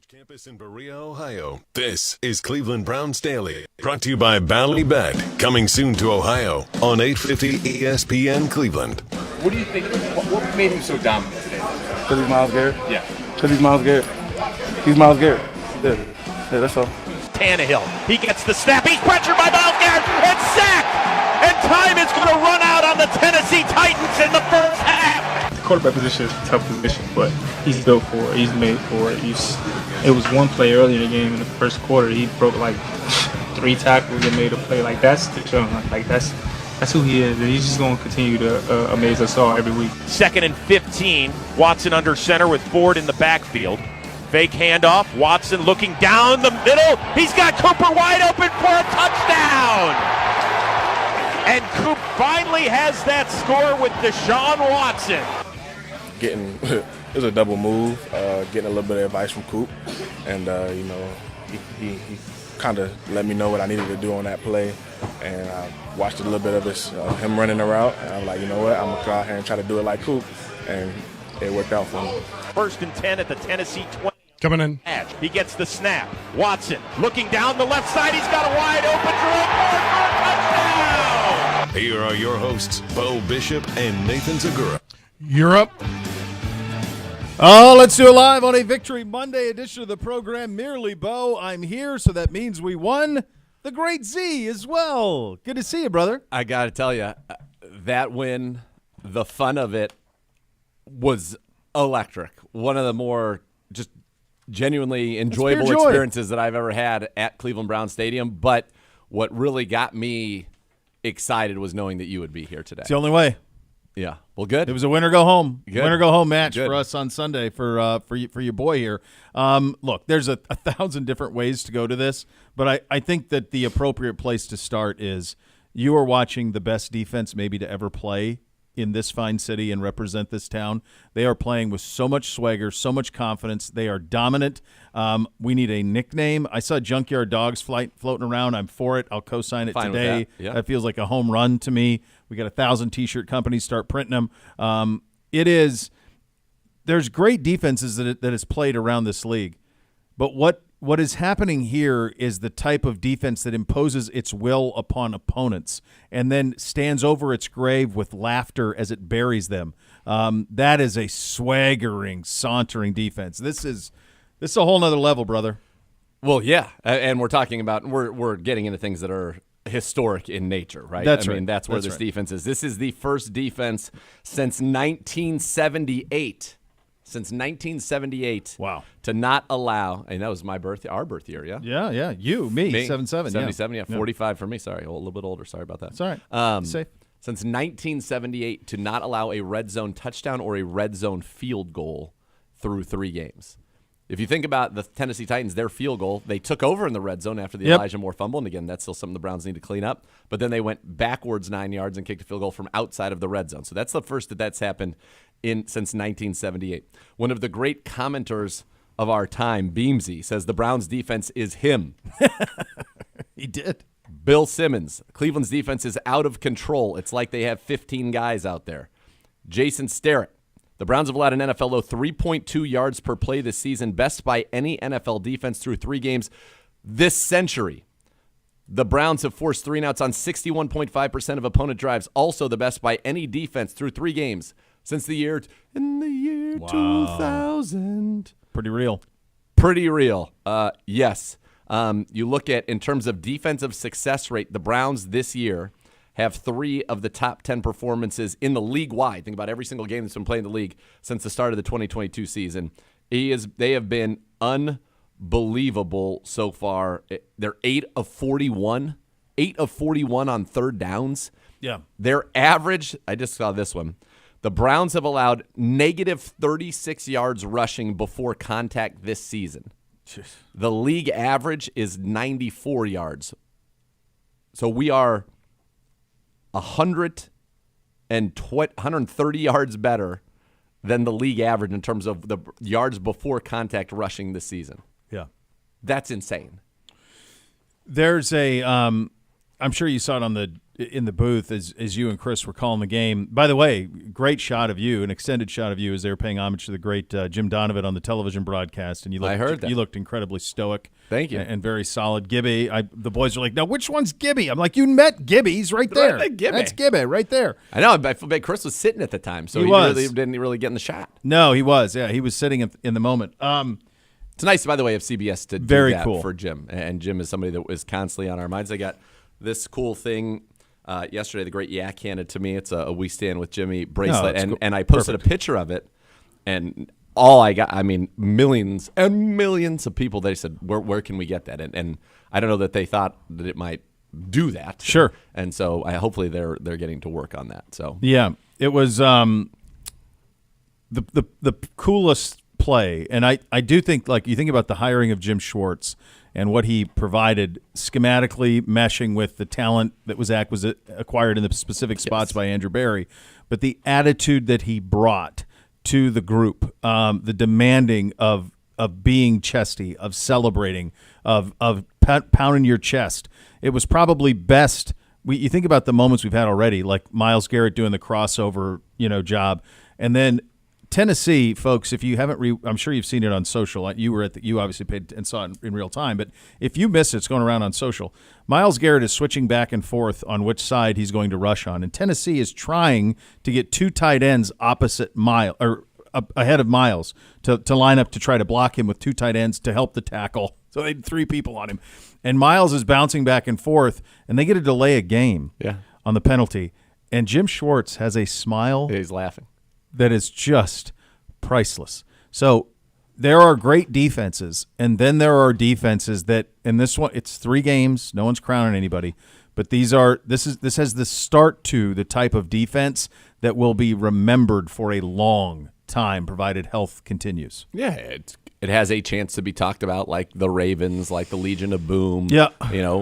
Campus in Berea, Ohio. This is Cleveland Browns Daily, brought to you by Ballybet, coming soon to Ohio on 850 ESPN Cleveland. What do you think? What made him so dominant today? Because he's Myles Garrett? Yeah. Because he's Myles Garrett. He's Myles Garrett. Yeah, that's all. Tannehill, he gets the snap, he's pressured by Myles Garrett, and sacked! And time is going to run out on the Tennessee Titans in the first half! The quarterback position is a tough position, but he's built for it, he's made for it. It was one play early in the game in the first quarter, he broke like 3 tackles and made a play. Like, that's the show. Like, that's who he is, and he's just going to continue to amaze us all every week. 2nd and 15, Watson under center with Ford in the backfield. Fake handoff, Watson looking down the middle. He's got Cooper wide open for a touchdown. And Coop finally has that score with Deshaun Watson. It was a double move, getting a little bit of advice from Coop. And, he kind of let me know what I needed to do on that play. And I watched a little bit of him running the route. And I'm like, you know what, I'm going to go out here and try to do it like Coop. And it worked out for me. 1st and 10 at the Tennessee 20. Coming in. He gets the snap. Watson looking down the left side. He's got a wide open Jerome Ford for a touchdown. Here are your hosts, Bo Bishop and Nathan Zagura. You're up. Oh, let's do it live on a Victory Monday edition of the program. Merely Bo, I'm here, so that means we won the Great Z as well. Good to see you, brother. I got to tell you, that win, the fun of it was electric. One of the more just genuinely enjoyable experiences that I've ever had at Cleveland Browns Stadium. But what really got me excited was knowing that you would be here today. It's the only way. Yeah. Well, good. It was a winner go home. Good. Winner go home match Good. for us on Sunday for your boy here. Look, there's a 1,000 different ways to go to this, but I think that the appropriate place to start is you are watching the best defense maybe to ever play in this fine city and represent this town. They are playing with so much swagger, so much confidence. They are dominant. We need a nickname. I saw Junkyard Dogs floating around. I'm for it. I'll co-sign it Fine today. with that. Yeah. That feels like a home run to me. We got 1,000 T-shirt companies start printing them. There's great defenses that has played around this league, but what is happening here is the type of defense that imposes its will upon opponents and then stands over its grave with laughter as it buries them. That is a swaggering, sauntering defense. This is a whole nother level, brother. Well, yeah, and we're talking about we're getting into things that are historic in nature, right? That's I mean, that's where this defense is. This is the first defense since 1978. Since 1978, wow, to not allow, and that was our birth year, yeah? Yeah, you, me. 77, 77, yeah, 45 for me, sorry, a little bit older, sorry about that. It's all right, safe. Since 1978, to not allow a red zone touchdown or a red zone field goal through 3 games. If you think about the Tennessee Titans, their field goal, they took over in the red zone after the Elijah Moore fumble, and again, that's still something the Browns need to clean up, but then they went backwards 9 yards and kicked a field goal from outside of the red zone. So that's the first that's happened since 1978. One of the great commenters of our time, Beamsy, says the Browns' defense is him. He did. Bill Simmons, Cleveland's defense is out of control. It's like they have 15 guys out there. Jason Sterrett, the Browns have allowed an NFL low 3.2 yards per play this season, best by any NFL defense through 3 games this century. The Browns have forced 3 and outs on 61.5% of opponent drives, also the best by any defense through 3 games since the year 2000. Pretty real. Pretty real. Yes. You look at, in terms of defensive success rate, the Browns this year have 3 of the top 10 performances in the league-wide. Think about every single game that's been played in the league since the start of the 2022 season. They have been unbelievable so far. They're 8 of 41. 8 of 41 on third downs. Yeah. Their average, I just saw this one. The Browns have allowed negative 36 yards rushing before contact this season. The league average is 94 yards. So we are 130 yards better than the league average in terms of the yards before contact rushing this season. Yeah. That's insane. There's I'm sure you saw it on the in the booth as you and Chris were calling the game. By the way, great shot of you, an extended shot of you as they were paying homage to the great Jim Donovan on the television broadcast. And I heard that. You looked incredibly stoic. Thank you. And very solid. Gibby, the boys are like, now which one's Gibby? I'm like, you met Gibby. He's right there. That's Gibby right there. I know. I feel bad. Chris was sitting at the time, so he really didn't really get in the shot. No, he was. Yeah, he was sitting in the moment. It's nice, by the way, of CBS to do Very that cool. for Jim. And Jim is somebody that was constantly on our minds. I got this cool thing yesterday. The great Yak handed to me. It's a We Stand with Jimmy bracelet, cool. and I posted a picture of it, and all I got, I mean, millions and millions of people. They said, "Where can we get that?" And I don't know that they thought that it might do that. Sure. And so hopefully they're getting to work on that. So yeah, it was the coolest play, and I do think, like, you think about the hiring of Jim Schwartz and what he provided schematically, meshing with the talent that was acquired in the specific spots by Andrew Barry, but the attitude that he brought to the group, the demanding of being chesty, of celebrating, of pounding your chest. It was probably best. You think about the moments we've had already, like Myles Garrett doing the crossover, job, and then Tennessee, folks. If you haven't, I'm sure you've seen it on social. You obviously paid and saw it in real time. But if you missed it, it's going around on social. Myles Garrett is switching back and forth on which side he's going to rush on, and Tennessee is trying to get two tight ends opposite ahead of Myles to line up to try to block him with two tight ends to help the tackle. So they had three people on him, and Myles is bouncing back and forth, and they get a delay a game on the penalty. And Jim Schwartz has a smile. he's laughing. That is just priceless. So there are great defenses, and then there are defenses that, in this one, it's 3 games. No one's crowning anybody, but this has the start to the type of defense that will be remembered for a long time, provided health continues. Yeah, it has a chance to be talked about, like the Ravens, like the Legion of Boom. Yeah,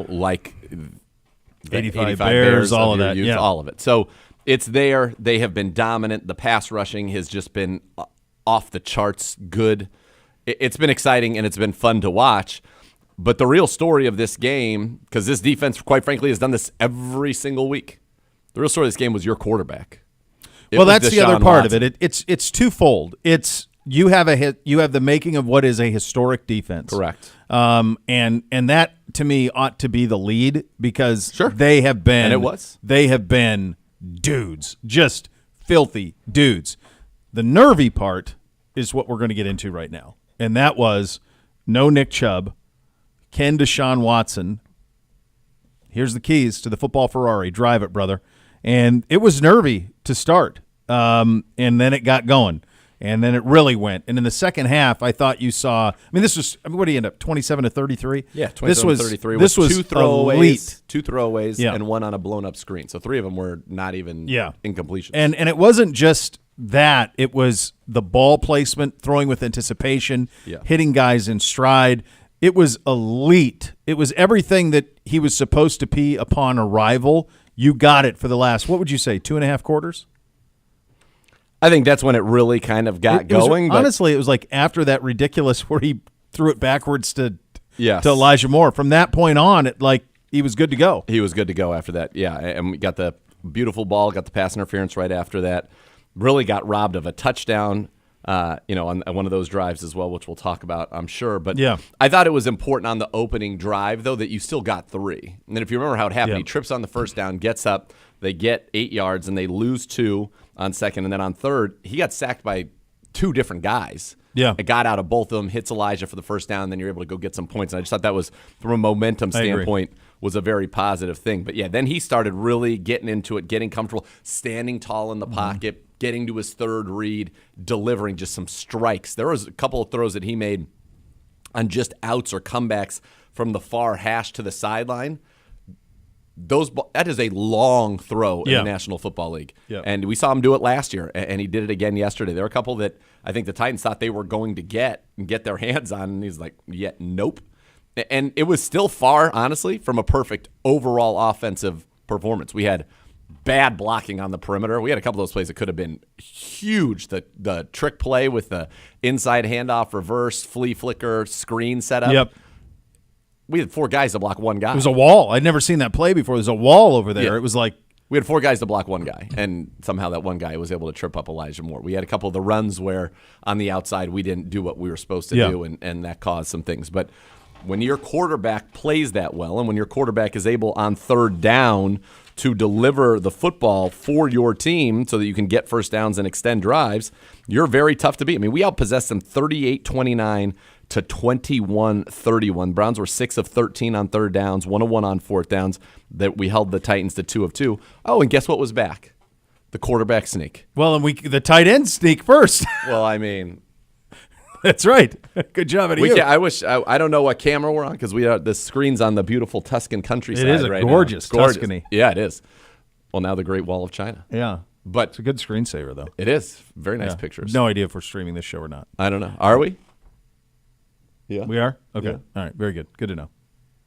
like the 85 Bears, all of that. Youth, all of it. So it's there. They have been dominant. The pass rushing has just been off the charts good. It's been exciting, and it's been fun to watch. But the real story of this game, because this defense, quite frankly, has done this every single week, the real story of this game was your quarterback. Well, that's the other part of it. It's twofold. It's you have the making of what is a historic defense. Correct. And that, to me, ought to be the lead, because Sure. they have been. And it was. They have been dudes, just filthy dudes. The nervy part is what we're going to get into right now, and that was no Nick Chubb, Ken Deshaun Watson. Here's the keys to the football Ferrari. Drive it, brother. And it was nervy to start, and then it got going, and then it really went. And in the second half, I thought you saw. What did he end up? 27-33. Yeah, 27-33. This was two throwaways, elite. and one on a blown up screen. So 3 of them were not even incompletions. And it wasn't just that; it was the ball placement, throwing with anticipation, hitting guys in stride. It was elite. It was everything that he was supposed to be upon arrival. You got it for the last, what would you say, 2.5 quarters? I think that's when it really kind of got going. Honestly, it was like after that ridiculous where he threw it backwards to Yes. Elijah Moore. From that point on, he was good to go. He was good to go after that, yeah. And we got the beautiful ball, got the pass interference right after that. Really got robbed of a touchdown, on one of those drives as well, which we'll talk about, I'm sure. But I thought it was important on the opening drive, though, that you still got 3. And then if you remember how it happened, he trips on the first down, gets up, they get 8 yards, and they lose 2 on second. And then on third, he got sacked by 2 different guys. Yeah. It got out of both of them, hits Elijah for the first down, and then you're able to go get some points. And I just thought that was, from a momentum standpoint, was a very positive thing. But, yeah, then he started really getting into it, getting comfortable, standing tall in the pocket, getting to his third read, delivering just some strikes. There was a couple of throws that he made on just outs or comebacks from the far hash to the sideline. That is a long throw in the National Football League. Yeah. And we saw him do it last year, and he did it again yesterday. There were a couple that I think the Titans thought they were going to get their hands on, and he's like, nope. And it was still far, honestly, from a perfect overall offensive performance. We had bad blocking on the perimeter. We had a couple of those plays that could have been huge. The trick play with the inside handoff, reverse, flea flicker, screen setup. Yep. we had 4 guys to block one guy. It was a wall. I'd never seen that play before. There's a wall over there. Yeah. It was like we had 4 guys to block one guy, and somehow that one guy was able to trip up Elijah Moore. We had a couple of the runs where on the outside we didn't do what we were supposed to do, and that caused some things. But when your quarterback plays that well, and when your quarterback is able on third down to deliver the football for your team so that you can get first downs and extend drives, you're very tough to beat. I mean, we outpossessed them 38-29 to 21-31. Browns were 6 of 13 on third downs, 1 of 1 on fourth downs. That we held the Titans to 2 of 2. Oh, and guess what was back? The quarterback sneak. well, and the tight end sneak first. Well, I mean, That's right. Good job at you. I don't know what camera we're on because the screen's on the beautiful Tuscan countryside. It is a right gorgeous now. Gorgeous. Tuscany. Yeah, it is. Well, now the Great Wall of China. Yeah, But it's a good screensaver though. it is very nice Yeah. pictures. No idea if we're streaming this show or not. I don't know. Are we? Yeah. We are? Okay. Yeah. All right. Very good. Good to know.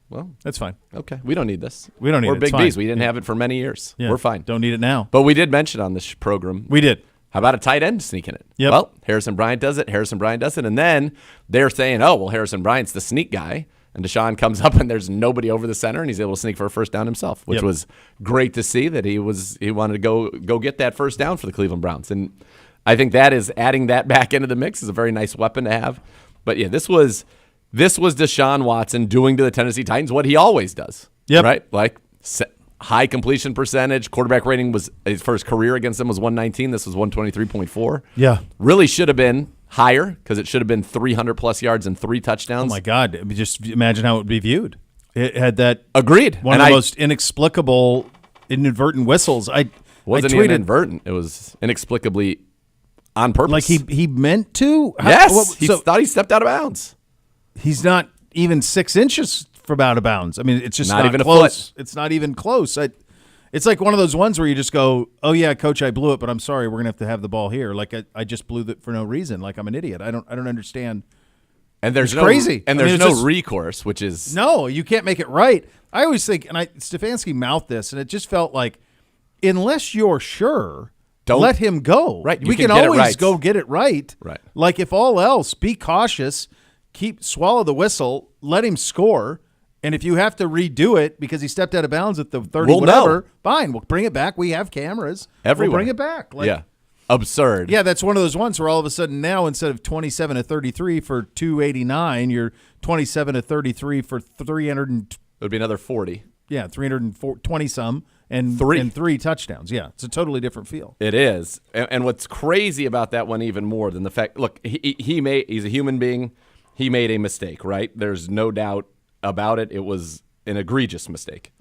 Well, That's fine. okay. We don't need this. We don't need We're it. It's big fine. bees. We didn't have it for many years. Yeah. We're fine. Don't need it now. But we did mention on this program. We did. How about a tight end sneaking it? Yep. Well, Harrison Bryant does it. Harrison Bryant does it. And then they're saying, oh, well, Harrison Bryant's the sneak guy. And Deshaun comes up and there's nobody over the center and he's able to sneak for a first down himself, which Yep. was great to see that he wanted to go get that first down for the Cleveland Browns. And I think that is adding that back into the mix is a very nice weapon to have. But yeah, this was Deshaun Watson doing to the Tennessee Titans what he always does. Yep. Right? Like high completion percentage. Quarterback rating was his first career against them was 119. This was 123.4. Yeah. Really should have been higher because it should have been 300-plus yards and 3 touchdowns. Oh, my God. I mean, just imagine how it would be viewed. It had that Agreed. one of the most inexplicable inadvertent whistles. Wasn't I even tweeted, inadvertent. It was inexplicably on purpose. like he meant to? Yes. He thought he stepped out of bounds. He's not even 6 inches from out of bounds. I mean, it's just Not not even a close. It's not even close. It's like one of those ones where you just go, oh, yeah, coach, I blew it, but I'm sorry. We're going to have the ball here. Like, I just blew it for no reason. Like, I'm an idiot. I don't understand. And there's It's crazy. And I mean, there's it's no just- recourse, which is No, you can't make it right. I always think, and Stefanski mouthed this, and it just felt like, unless you're sure, Don't- let him go. Right, you We can can get it always right. go get it right. Right. Like, if all else, be cautious, swallow the whistle, let him score. And if you have to redo it because he stepped out of bounds at the 30 We'll whatever, know. fine. We'll bring it back. We have cameras. everywhere. We'll bring it back. Like, yeah. Absurd. yeah, that's one of those ones where all of a sudden now instead of 27 to 33 for 289, you're 27 to 33 for 300 It would be another 40. 320 some and 3 touchdowns. Yeah, it's a totally different feel. It is. And what's crazy about that one even more than the fact, look, he's a human being. He made a mistake, right? There's no doubt about it. It was an egregious mistake.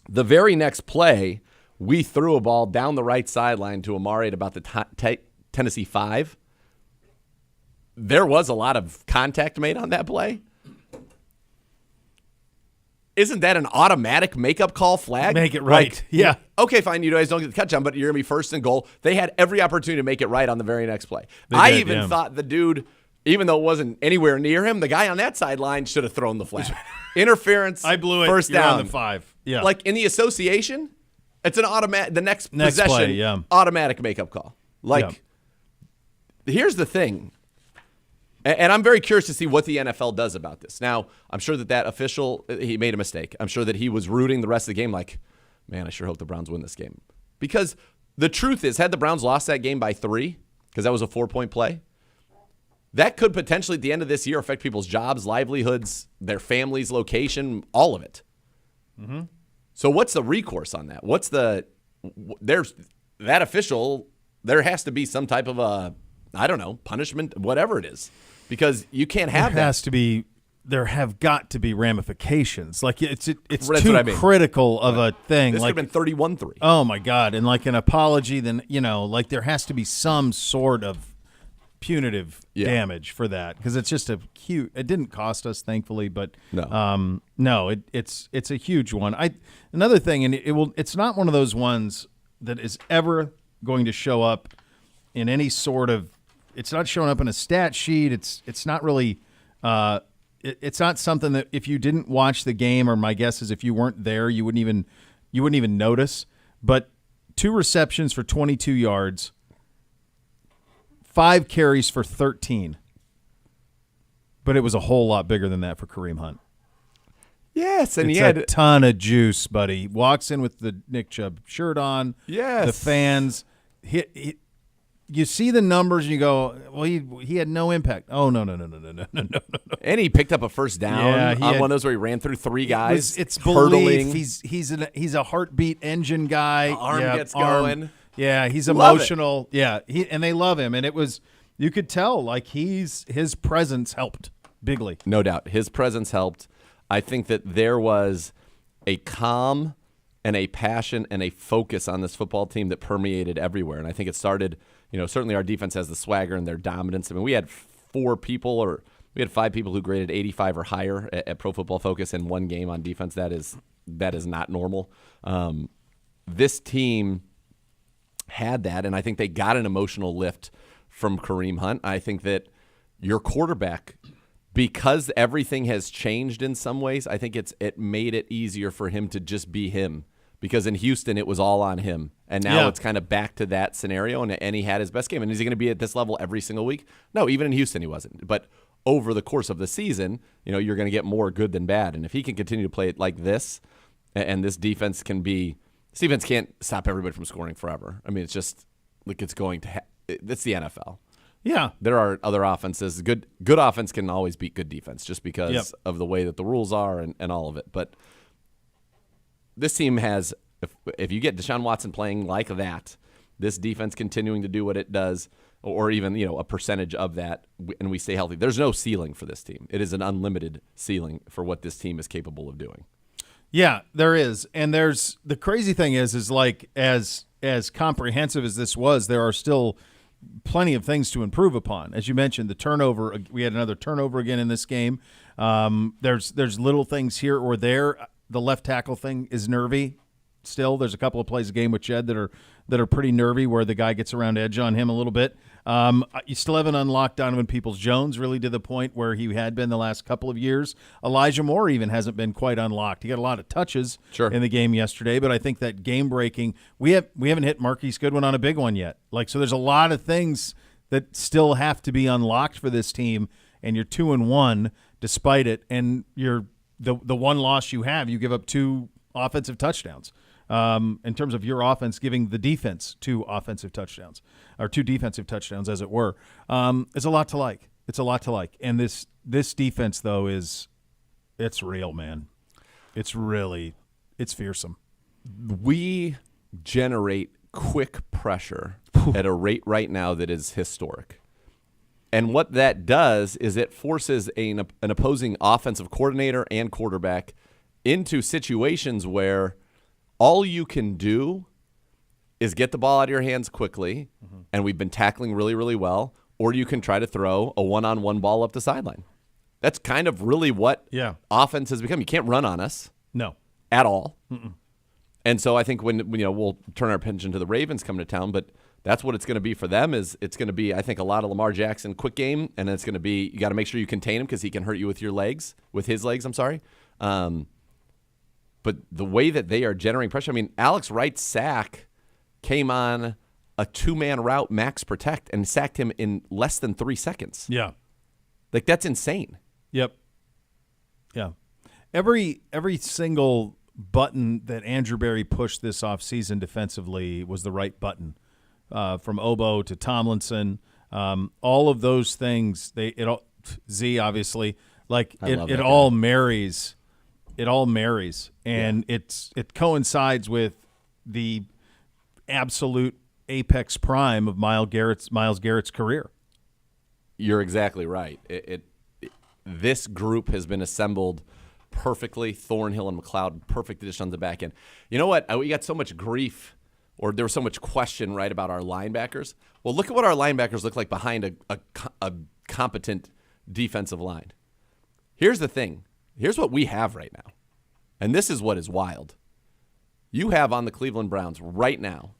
The very next play, we threw a ball down the right sideline to Amari at about the Tennessee 5. There was a lot of contact made on that play. Isn't that an automatic makeup call flag? Make it right. Like, yeah. Okay, fine. You guys don't get the touchdown, but you're going to be first and goal. They had every opportunity to make it right on the very next play. I did, even yeah. thought the dude, even though it wasn't anywhere near him, the guy on that sideline should have thrown the flag. Interference. I blew it. First You're down. on the 5. Yeah. Like in the association, it's an automatic. The next Next possession, play, yeah. automatic makeup call. Like, here's the thing. And I'm very curious to see what the NFL does about this. Now, I'm sure that official, he made a mistake. I'm sure that he was rooting the rest of the game like, man, I sure hope the Browns win this game. Because the truth is, had the Browns lost that game by 3, because that was a 4-point play, that could potentially at the end of this year affect people's jobs, livelihoods, their families' location, all of it. Mm-hmm. So what's the recourse on that? There's that official, there has to be some type of a, I don't know, punishment, whatever it is. Because you can't have that. There have got to be ramifications. Like it's That's too what I mean. critical of a thing. This like, could have been 31-3. oh my God. And like an apology, then, like there has to be some sort of punitive damage for that. Because it's just it didn't cost us, thankfully, but No. it's a huge one. Another thing, and it's not one of those ones that is ever going to show up in any sort of, it's not showing up in a stat sheet. It's not really, it's not something that if you didn't watch the game, or my guess is if you weren't there, you wouldn't even notice. But 2 receptions for 22 yards, 5 carries for 13. But it was a whole lot bigger than that for Kareem Hunt. Yes, and It's he had a ton of juice, buddy. Walks in with the Nick Chubb shirt on. Yes. The fans. You see the numbers and you go, well, he had no impact. Oh, no. And he picked up a first down on one of those where he ran through three guys. It's hurdling. belief. He's a heartbeat engine guy. Arm gets going. Yeah, he's Love emotional. Yeah, and they love him. And it was, you could tell, like his presence helped bigly. No doubt. His presence helped. I think that there was a calm and a passion and a focus on this football team that permeated everywhere. And I think it started, certainly our defense has the swagger and their dominance. I mean, we had 5 people who graded 85 or higher at Pro Football Focus in one game on defense. That is not normal. This team had that, and I think they got an emotional lift from Kareem Hunt. I think that your quarterback, because everything has changed in some ways, I think it made it easier for him to just be him. Because in Houston, it was all on him. And now it's kind of back to that scenario, and he had his best game. And is he going to be at this level every single week? No, even in Houston, he wasn't. But over the course of the season, you're going to get more good than bad. And if he can continue to play it like this, and this defense can't stop everybody from scoring forever. I mean, it's just like it's going to it's the NFL. Yeah. There are other offenses. Good offense can always beat good defense just because of the way that the rules are and all of it. But this team has, if you get Deshaun Watson playing like that, this defense continuing to do what it does, or even a percentage of that, and we stay healthy, there's no ceiling for this team. It is an unlimited ceiling for what this team is capable of doing. Yeah, there is. And the crazy thing is like as comprehensive as this was, there are still plenty of things to improve upon. As you mentioned, the turnover, we had another turnover again in this game. There's little things here or there. The left tackle thing is nervy still. There's a couple of plays a game with Jed that are pretty nervy where the guy gets around edge on him a little bit. You still haven't unlocked Donovan Peoples-Jones really to the point where he had been the last couple of years. Elijah Moore even hasn't been quite unlocked. He got a lot of touches in the game yesterday, but I think that game-breaking, we haven't hit Marquise Goodwin on a big one yet. So there's a lot of things that still have to be unlocked for this team, and you're 2-1 despite it, and you're the one loss you have, you give up 2 offensive touchdowns. In terms of your offense giving the defense 2 offensive touchdowns, or 2 defensive touchdowns, as it were. It's a lot to like. It's a lot to like. And this defense, though, it's real, man. It's fearsome. We generate quick pressure at a rate right now that is historic. And what that does is it forces an opposing offensive coordinator and quarterback into situations where all you can do is get the ball out of your hands quickly, and we've been tackling really, really well, or you can try to throw a one-on-one ball up the sideline. That's kind of really what offense has become. You can't run on us. No. At all. Mm-mm. And so I think when we'll turn our attention to the Ravens coming to town, but that's what it's going to be for them. Is it's going to be, I think, a lot of Lamar Jackson quick game, and it's going to be, you got to make sure you contain him because he can hurt you with his legs. I'm sorry. But the way that they are generating pressure, I mean, Alex Wright's sack came on a 2-man route max protect and sacked him in less than 3 seconds. Yeah. Like, that's insane. Yep. Yeah. Every single button that Andrew Berry pushed this offseason defensively was the right button. From Obo to Tomlinson, all of those things, Z obviously, like it all marries. It all marries, and it coincides with the absolute apex prime of Myles Garrett's career. You're exactly right. This group has been assembled perfectly. Thornhill and McLeod, perfect addition on the back end. You know what? We got so much grief, or there was so much question, right, about our linebackers. Well, look at what our linebackers look like behind a competent defensive line. Here's the thing. Here's what we have right now, and this is what is wild. You have on the Cleveland Browns right now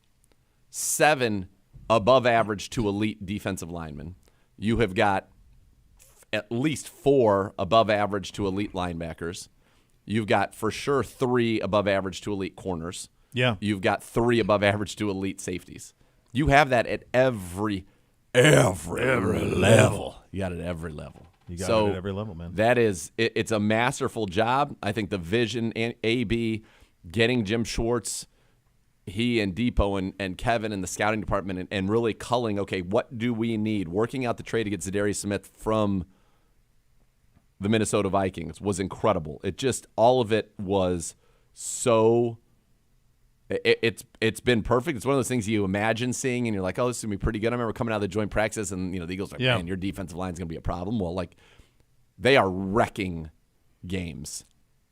7 above average to elite defensive linemen. You have got at least 4 above average to elite linebackers. You've got for sure 3 above average to elite corners. Yeah. You've got 3 above average to elite safeties. You have that at every level. You got it at every level. You got So it at every level, man. That is, it's a masterful job. I think the vision and AB getting Jim Schwartz, he and Depot and Kevin in the scouting department and really culling, okay, what do we need? Working out the trade to get Zadarius Smith from the Minnesota Vikings was incredible. It just, all of it was so, it's been perfect. It's one of those things you imagine seeing and you're like, oh, this is going to be pretty good. I remember coming out of the joint practice and, the Eagles are like, man, your defensive line is going to be a problem. Well, like, they are wrecking games.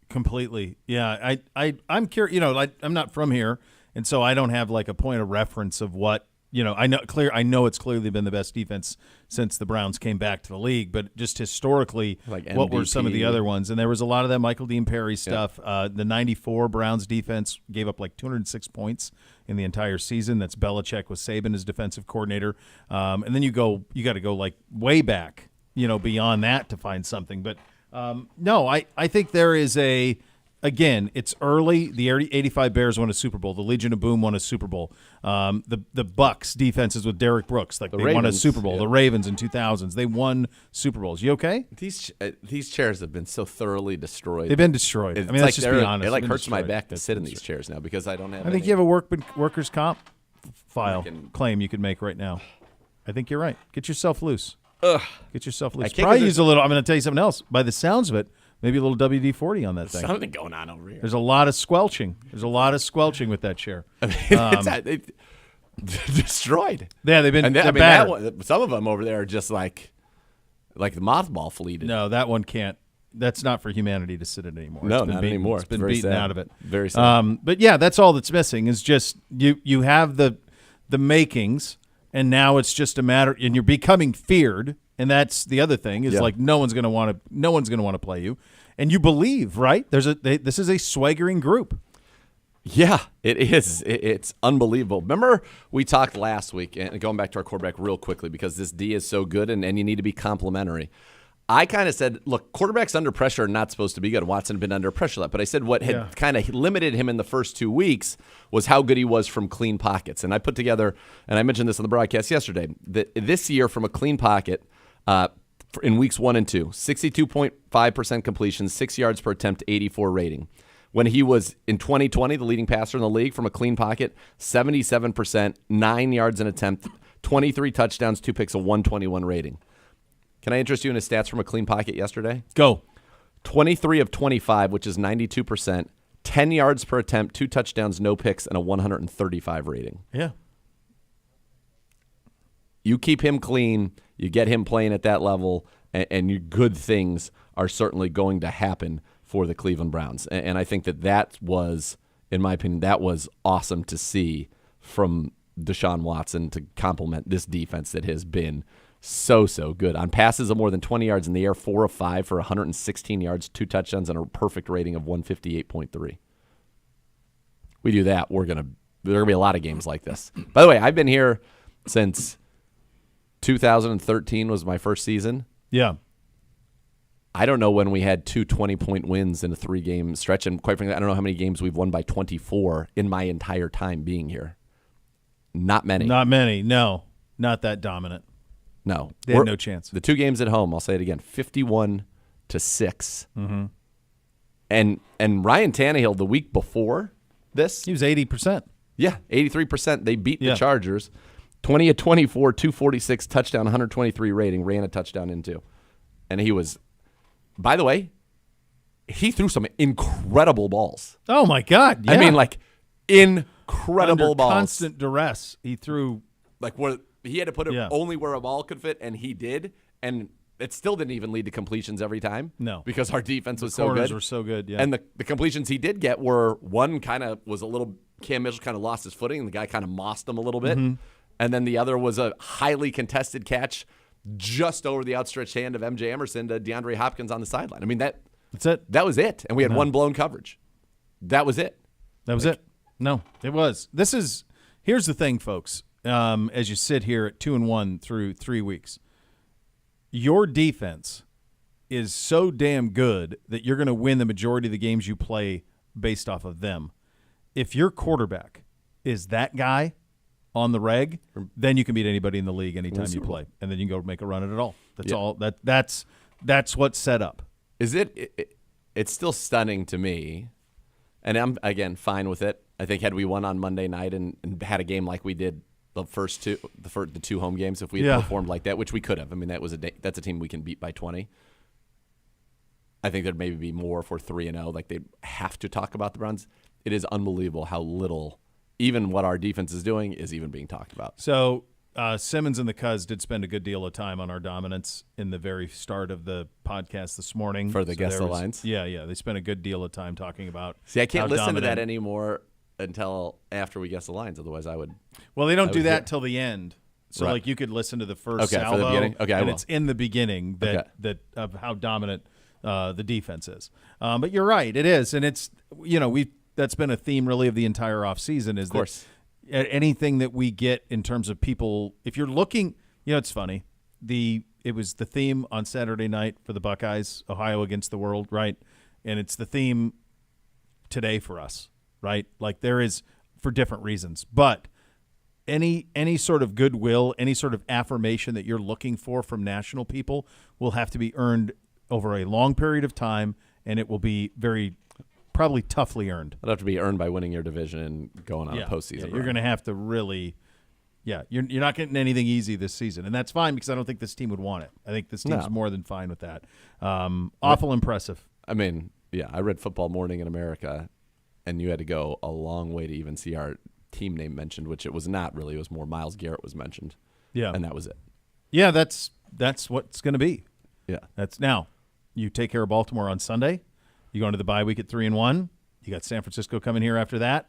Completely. Yeah. I'm curious, I'm not from here, and so I don't have like a point of reference of what, I know it's clearly been the best defense since the Browns came back to the league, but just historically, like what were MVP. some of the other ones? And there was a lot of that Michael Dean Perry stuff. The 94 Browns defense gave up like 206 points in the entire season. That's Belichick with Saban as defensive coordinator. And then you got to go like way back, beyond that to find something. But no, I think there is again, it's early. The 85 Bears won a Super Bowl. The Legion of Boom won a Super Bowl. The Bucks defenses with Derek Brooks, they won a Super Bowl. Yeah. The Ravens in 2000s, they won Super Bowls. You okay? These chairs have been so thoroughly destroyed. They've been destroyed. It's let's like just be honest. It like They've been hurts my destroyed. back to sit in these chairs now because I don't have. I think you have a workers' comp file claim you could make right now. I think you're right. Get yourself loose. Get yourself loose. Probably use a little. I'm going to tell you something else. By the sounds of it, maybe a little WD-40 on that thing. Something going on over here. There's a lot of squelching. with that chair. It's destroyed. Yeah, they've been. And battered. some of them over there are just like the mothball fleeted. No, that one can't. That's not for humanity to sit in anymore. No, It's been not beaten, anymore. It's been Very beaten sad. out of it. Very sad. But yeah, that's all that's missing is just you have the makings, and now it's just a matter, and you're becoming feared, and that's the other thing is like no one's going to want to play you, and you believe, right? This is a swaggering group. Yeah, it is. It's unbelievable. Remember we talked last week, and going back to our quarterback real quickly because this D is so good, and you need to be complimentary. I kind of said, look, quarterbacks under pressure are not supposed to be good. Watson had been under pressure a lot, but I said what had kind of limited him in the first 2 weeks was how good he was from clean pockets. And I put together, and I mentioned this on the broadcast yesterday, that this year from a clean pocket, in weeks 1 and 2, 62.5% completion, 6 yards per attempt, 84 rating. When he was in 2020, the leading passer in the league from a clean pocket, 77%, 9 yards an attempt, 23 touchdowns, 2 picks, a 121 rating. Can I interest you in his stats from a clean pocket yesterday? Go. 23 of 25, which is 92%, 10 yards per attempt, 2 touchdowns, no picks, and a 135 rating. Yeah. You keep him clean, you get him playing at that level, and good things are certainly going to happen for the Cleveland Browns. And I think that was, in my opinion, that was awesome to see from Deshaun Watson to complement this defense that has been so good. On passes of more than 20 yards in the air, 4 of 5 for 116 yards, 2 touchdowns, and a perfect rating of 158.3. We do that, there are going to be a lot of games like this. By the way, I've been here since 2013 was my first season. Yeah. I don't know when we had 2 20-point wins in a 3-game stretch, and quite frankly, I don't know how many games we've won by 24 in my entire time being here. Not many. Not many. No, not that dominant. No, they had no chance. The 2 games at home, I'll say it again, 51-6. Mm-hmm. And Ryan Tannehill the week before this, he was 80%. Yeah, 83%. They beat the Chargers, 20 of 24, 246 touchdown, 123 rating, ran a touchdown into, and he was. By the way, he threw some incredible balls. Oh my God! Yeah. I mean, like incredible Under balls. Constant duress, he threw like where. He had to put it only where a ball could fit, and he did. And it still didn't even lead to completions every time. No. Because our defense was so good. The corners were so good, yeah. And the completions he did get were, one kind of was a little, Cam Mitchell kind of lost his footing, and the guy kind of mossed him a little bit. Mm-hmm. And then the other was a highly contested catch just over the outstretched hand of M.J. Emerson to DeAndre Hopkins on the sideline. I mean, that's it. That was it. And we had one blown coverage. That was it. That was it. No, it was. Here's the thing, folks. As you sit here at 2-1 through 3 weeks, your defense is so damn good that you're going to win the majority of the games you play based off of them. If your quarterback is that guy on the then you can beat anybody in the league anytime you play, and then you can go make a run at it all. That's all. That's what's set up. Is it's still stunning to me, and I'm, again, fine with it. I think had we won on Monday night and had a game like we did the two home games, if we had performed like that, which we could have. I mean, that's a team we can beat by 20. I think there'd maybe be more if we're 3-0. Like, they'd have to talk about the Browns. It is unbelievable how little, even what our defense is doing, is even being talked about. So Simmons and the Cuz did spend a good deal of time on our dominance in the very start of the podcast this morning. For the Guess the Lines? Yeah. They spent a good deal of time talking about See, I can't listen dominant. to that anymore until after we Guess the Lines. Otherwise, I would. Well, they don't do that till the end. So, Right. like, you could listen to the first Okay, salvo, for the beginning? Okay, I and will. it's in the beginning that of how dominant the defense is. But you're right, it is, and it's that's been a theme really of the entire offseason. Is Of course. that anything that we get in terms of people, if you're looking, it's funny. It was the theme on Saturday night for the Buckeyes, Ohio against the world, right? And it's the theme today for us, right? Like, there is, for different reasons, but any sort of goodwill, any sort of affirmation that you're looking for from national people will have to be earned over a long period of time, and it will be very probably toughly earned. It'll have to be earned by winning your division and going on a postseason. Yeah, you're going to have to really you're not getting anything easy this season, and that's fine because I don't think this team would want it. I think this team's more than fine with that. Awful impressive. I mean, I read Football Morning in America, and you had to go a long way to even see our team name mentioned, which it was not really. It was more Myles Garrett was mentioned. Yeah. And that was it. Yeah, that's what it's going to be. Yeah. That's now. You take care of Baltimore on Sunday. You go into the bye week at 3-1. You got San Francisco coming here after that.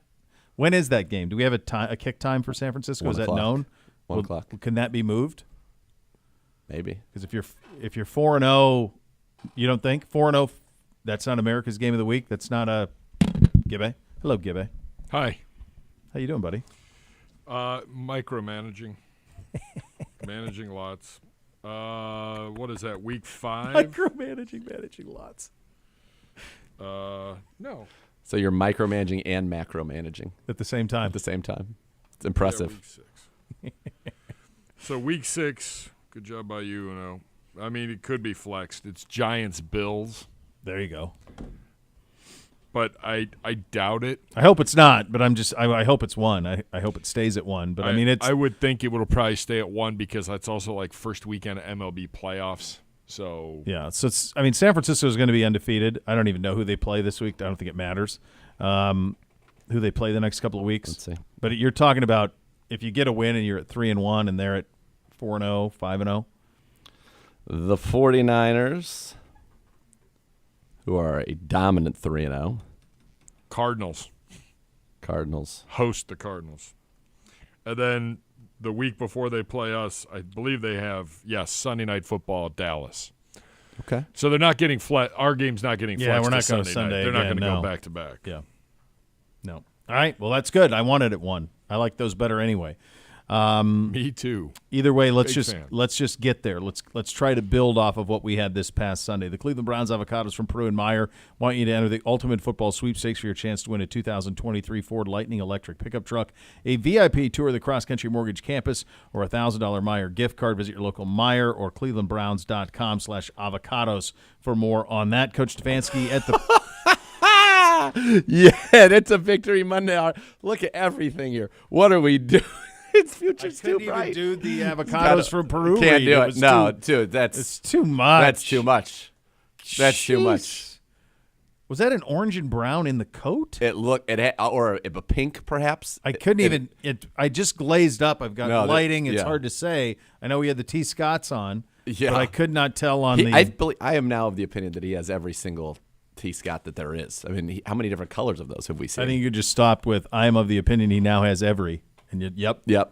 When is that game? Do we have a kick time for San Francisco? 1 Is that o'clock. known? 1 o'clock. Can that be moved? Maybe. Because if you're 4-0, you don't think 4-0? That's not America's game of the week. That's not a Gibbe. Hello, Gibbe. Hi. How you doing, buddy? Micromanaging. Managing lots. What is that, week 5? Managing lots. No. So you're micromanaging and macromanaging At the same time. at the same time. It's impressive. Yeah, week 6. So week 6, good job by you. I mean, it could be flexed. It's Giants-Bills, There you go. but I doubt it. I hope it's not, but I hope it's 1. I hope it stays at 1. But I mean, I would think it will probably stay at 1 because that's also like first weekend of MLB playoffs. So yeah. So San Francisco is going to be undefeated. I don't even know who they play this week. I don't think it matters who they play the next couple of weeks. Let's see. But you're talking about if you get a win and you're at 3-1 and they're at 4-0, 5-0. The 49ers, who are a dominant 3-0. Cardinals host the Cardinals. And then the week before they play us, I believe they have, Sunday Night Football at Dallas. Okay. So they're not getting flat. Our game's not getting flexed. Yeah, we're not to going Sunday Sunday night. They're not again, going to no. go back to back. Yeah. No. All right. Well, that's good. I wanted it 1. I like those better anyway. Me too. Either way, let's Big just fan. get there. Let's try to build off of what we had this past Sunday. The Cleveland Browns avocados from Peru and Meyer want you to enter the Ultimate Football Sweepstakes for your chance to win a 2023 Ford Lightning electric pickup truck, a VIP tour of the Cross Country Mortgage campus, or a $1,000 Meyer gift card. Visit your local Meyer or clevelandbrowns.com/avocados for more on that. Coach Stefanski at the Yeah, that's a Victory Monday. Look at everything here. What are we doing? It's future's too bright. do the avocados from Peru. Can't read. do it. was No, too- dude, that's it's too much. That's too much. That's too much. Jeez. Was that an orange and brown in the coat? Or a pink perhaps. I couldn't even. I just glazed up. I've got lighting. It's yeah. hard to say. I know we had the T. Scotts on, Yeah. but I could not tell on I am now of the opinion that he has every single T. Scott that there is. I mean, how many different colors of those have we seen? I think you just stopped with. I am of the opinion he now has every. And yep, Feels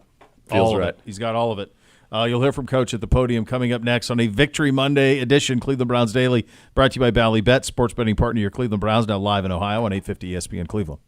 all of right. it. He's got all of it. You'll hear from Coach at the podium coming up next on a Victory Monday edition, Cleveland Browns Daily, brought to you by Bally Bet, sports betting partner of your Cleveland Browns, now live in Ohio on 850 ESPN Cleveland.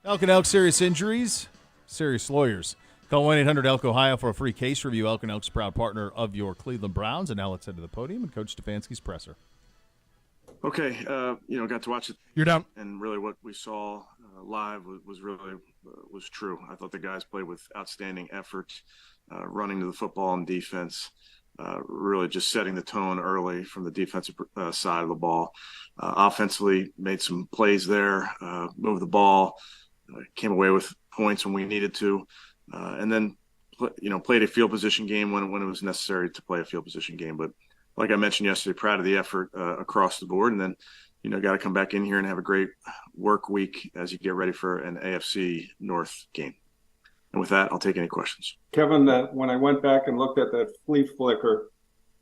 Elk and Elk serious injuries, serious lawyers. Call 1-800-ELK-OHIO for a free case review. Elk and Elk's proud partner of your Cleveland Browns. And now let's head to the podium and Coach Stefanski's presser. Okay, got to watch it. You're down. And really what we saw live was true. I thought the guys played with outstanding effort, running to the football and defense, really just setting the tone early from the defensive side of the ball. Offensively, made some plays there, moved the ball, came away with points when we needed to, and then played a field position game when it was necessary to play a field position game. But like I mentioned yesterday, proud of the effort across the board, and then got to come back in here and have a great work week as you get ready for an AFC North game. And with that, I'll take any questions. Kevin, when I went back and looked at that flea flicker,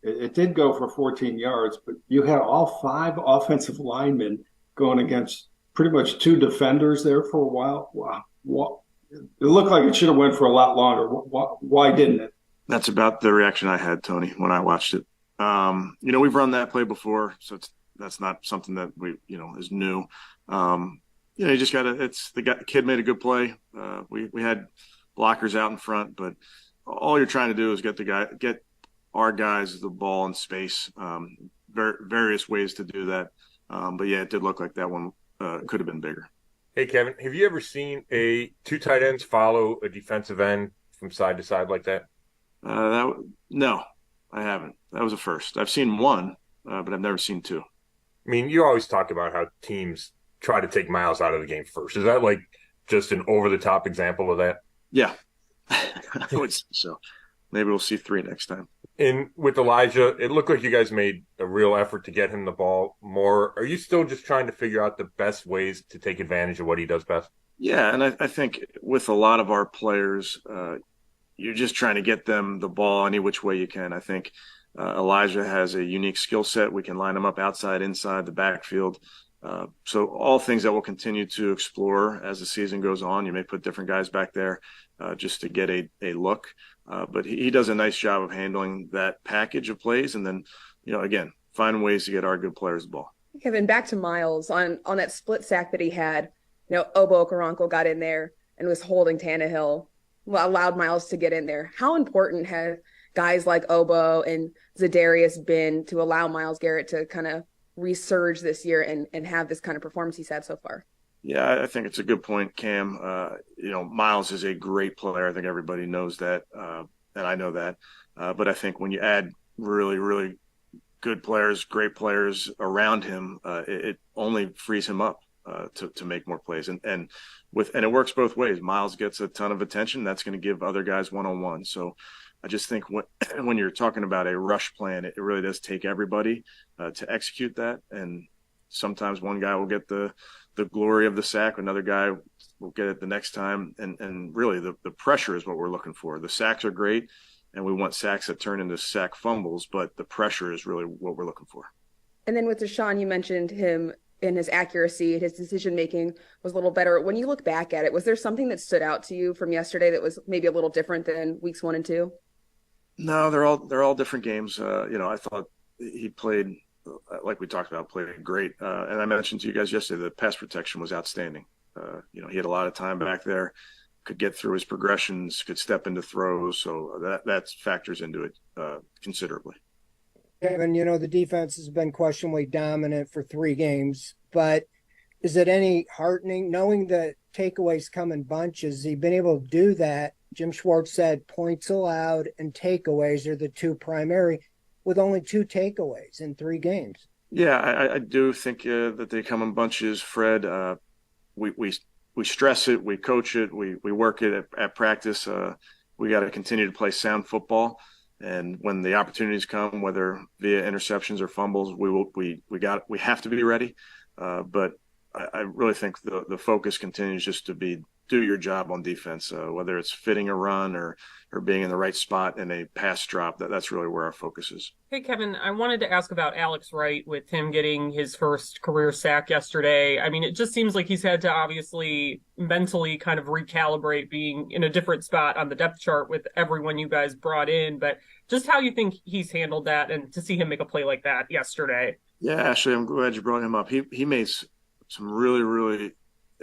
it did go for 14 yards, but you had all 5 offensive linemen going against pretty much 2 defenders there for a while. Wow. It looked like it should have went for a lot longer. Why didn't it? That's about the reaction I had, Tony, when I watched it. We've run that play before, so that's not something that is new. You just got to. The kid made a good play. We had blockers out in front, but all you're trying to do is get our guys the ball in space. Various ways to do that, but yeah, it did look like that one could have been bigger. Hey, Kevin, have you ever seen 2 tight ends follow a defensive end from side to side like that? No, I haven't. That was a first. I've seen one, but I've never seen 2. I mean, you always talk about how teams try to take Miles out of the game first. Is that like just an over-the-top example of that? Yeah, I would say so. Maybe we'll see 3 next time. And with Elijah, it looked like you guys made a real effort to get him the ball more. Are you still just trying to figure out the best ways to take advantage of what he does best? Yeah, and I think with a lot of our players, you're just trying to get them the ball any which way you can. I think Elijah has a unique skill set. We can line him up outside, inside, the backfield. So all things that we'll continue to explore as the season goes on. You may put different guys back there just to get a look. But he does a nice job of handling that package of plays. And then, again, find ways to get our good players the ball. Kevin, back to Miles on that split sack that he had. Obo Okoronkwo got in there and was holding Tannehill, allowed Miles to get in there. How important have guys like Obo and Za'Darius been to allow Myles Garrett to kind of resurge this year and have this kind of performance he's had so far? Yeah, I think it's a good point, Cam. Miles is a great player. I think everybody knows that, and I know that. But I think when you add really, really good players, great players around him, it only frees him up to make more plays. And it works both ways. Miles gets a ton of attention. That's going to give other guys one-on-one. So I just think when you're talking about a rush plan, it really does take everybody to execute that. And sometimes one guy will get the glory of the sack, another guy will get it the next time. And really the pressure is what we're looking for. The sacks are great, and we want sacks that turn into sack fumbles, but the pressure is really what we're looking for. And then with Deshaun, you mentioned him and his accuracy, his decision-making was a little better. When you look back at it, was there something that stood out to you from yesterday that was maybe a little different than weeks 1 and 2? No, they're all different games. I thought he played, like we talked about, played great. And I mentioned to you guys yesterday that pass protection was outstanding. He had a lot of time back there, could get through his progressions, could step into throws. So that factors into it considerably. Kevin, the defense has been questionably dominant for 3 games, but is it any heartening knowing that takeaways come in bunches? Has he been able to do that? Jim Schwartz said points allowed and takeaways are the 2 primary, with only 2 takeaways in 3 games. Yeah, I do think that they come in bunches, Fred. We stress it, we coach it, we work it at practice. We got to continue to play sound football, and when the opportunities come, whether via interceptions or fumbles, we have to be ready. But I really think the focus continues just to be do your job on defense, whether it's fitting a run or being in the right spot in a pass drop. That's really where our focus is. Hey, Kevin, I wanted to ask about Alex Wright with him getting his first career sack yesterday. I mean, it just seems like he's had to obviously mentally kind of recalibrate being in a different spot on the depth chart with everyone you guys brought in. But just how you think he's handled that and to see him make a play like that yesterday. Yeah, actually, I'm glad you brought him up. He made some really, really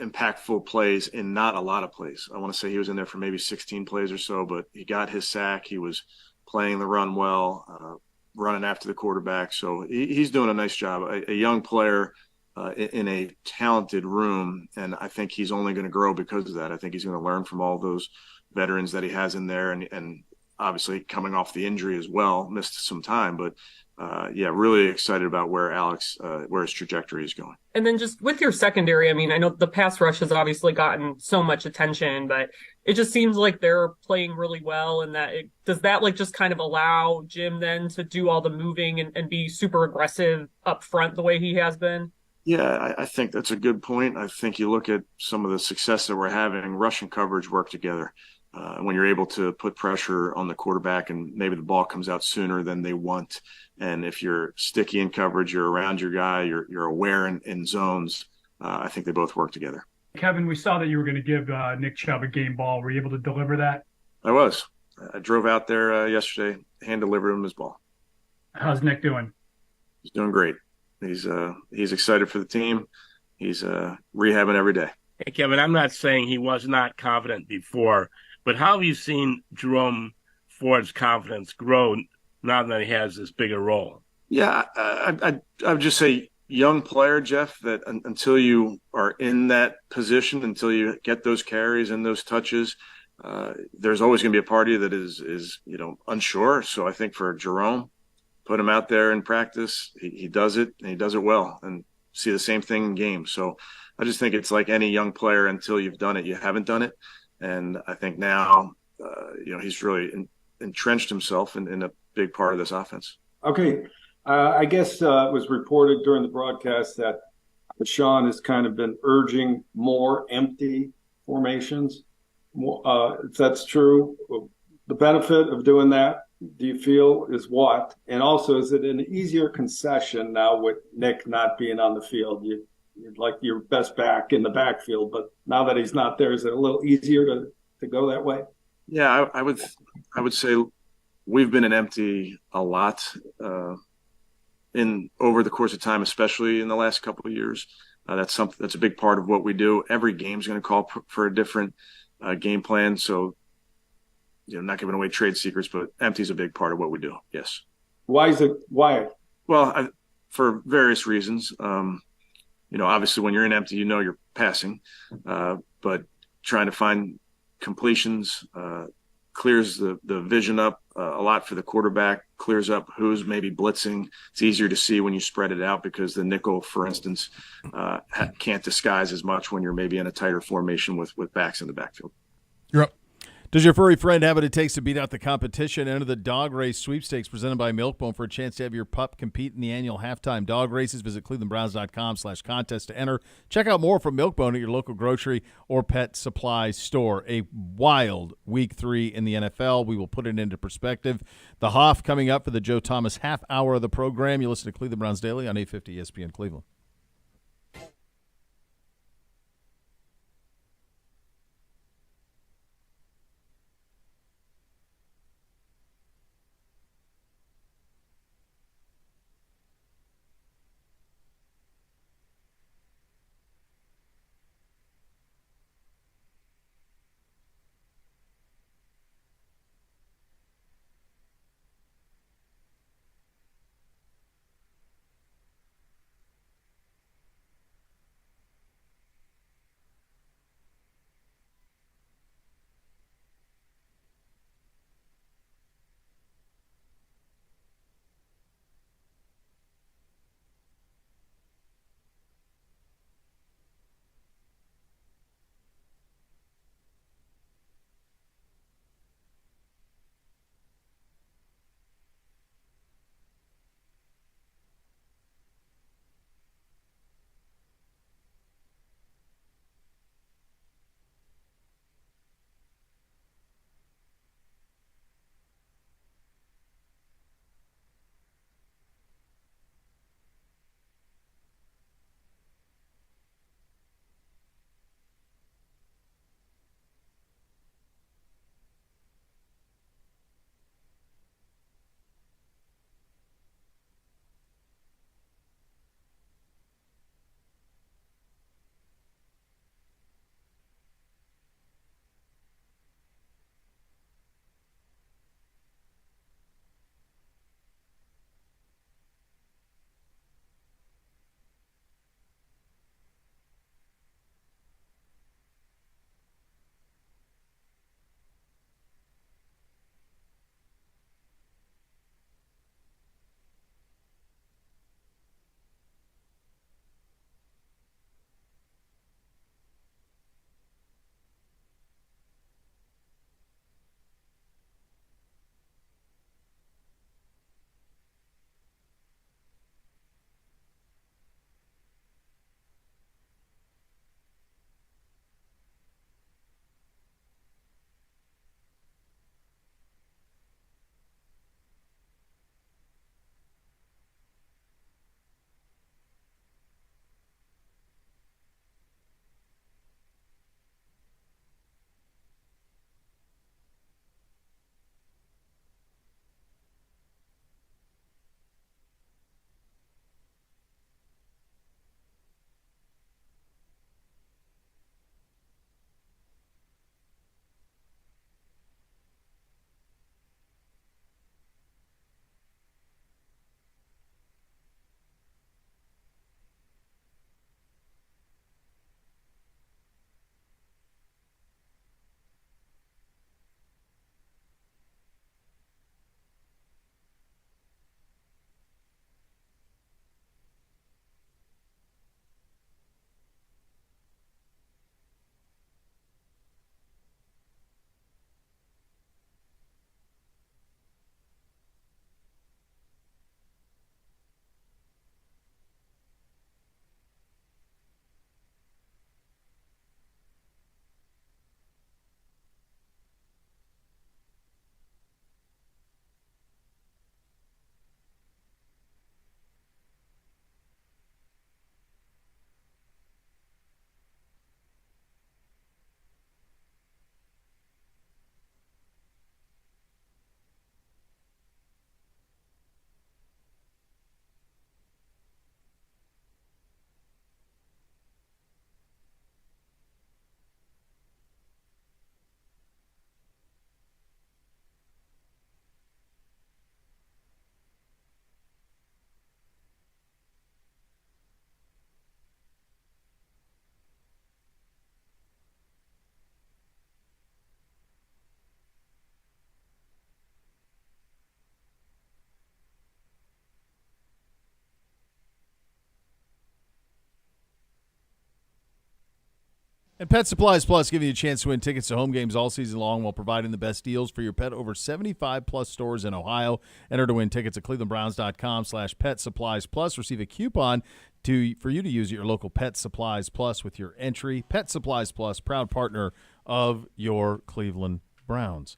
impactful plays in not a lot of plays. I want to say he was in there for maybe 16 plays or so, but he got his sack. He was playing the run well, running after the quarterback. So he's doing a nice job. A young player in a talented room, and I think he's only going to grow because of that. I think he's going to learn from all those veterans that he has in there, and obviously coming off the injury as well, missed some time, but really excited about where where his trajectory is going. And then just with your secondary, I mean, I know the pass rush has obviously gotten so much attention, but it just seems like they're playing really well. And does that like just kind of allow Jim then to do all the moving and be super aggressive up front the way he has been? Yeah, I think that's a good point. I think you look at some of the success that we're having, rush and coverage work together. When you're able to put pressure on the quarterback and maybe the ball comes out sooner than they want. And if you're sticky in coverage, you're around your guy, you're aware in zones. I think they both work together. Kevin, we saw that you were going to give Nick Chubb a game ball. Were you able to deliver that? I was. I drove out there yesterday, hand delivered him his ball. How's Nick doing? He's doing great. He's excited for the team. He's rehabbing every day. Hey, Kevin, I'm not saying he was not confident before, but how have you seen Jerome Ford's confidence grow now that he has this bigger role? Yeah, I would just say young player, Jeff, that until you are in that position, until you get those carries and those touches, there's always going to be a party that is unsure. So I think for Jerome, put him out there in practice. He does it, and he does it well, and see the same thing in games. So I just think it's like any young player. Until you've done it, you haven't done it. And I think now, he's really entrenched himself in a big part of this offense. Okay. I guess it was reported during the broadcast that Sean has kind of been urging more empty formations. If that's true, the benefit of doing that, do you feel, is what? And also, is it an easier concession now with Nick not being on the field? You'd like your best back in the backfield, but now that he's not there, is it a little easier to go that way? Yeah, I would say we've been an empty a lot in over the course of time, especially in the last couple of years. That's a big part of what we do. Every game's going to call for a different game plan. So, not giving away trade secrets, but empty is a big part of what we do. Yes. Why is it? Why? Well, for various reasons. Obviously when you're in empty, you're passing, but trying to find completions clears the vision up a lot for the quarterback, clears up who's maybe blitzing. It's easier to see when you spread it out because the nickel, for instance, can't disguise as much when you're maybe in a tighter formation with backs in the backfield. You're up. Does your furry friend have what it takes to beat out the competition? Enter the Dog Race Sweepstakes presented by Milkbone for a chance to have your pup compete in the annual halftime dog races. Visit clevelandbrowns.com/contest to enter. Check out more from Milkbone at your local grocery or pet supply store. A wild week 3 in the NFL. We will put it into perspective. The Hoff coming up for the Joe Thomas half hour of the program. You listen to Cleveland Browns Daily on 850 ESPN Cleveland. And Pet Supplies Plus giving you a chance to win tickets to home games all season long while providing the best deals for your pet. Over 75-plus stores in Ohio. Enter to win tickets at clevelandbrowns.com/Pet Supplies Plus. Receive a coupon for you to use at your local Pet Supplies Plus with your entry. Pet Supplies Plus, proud partner of your Cleveland Browns.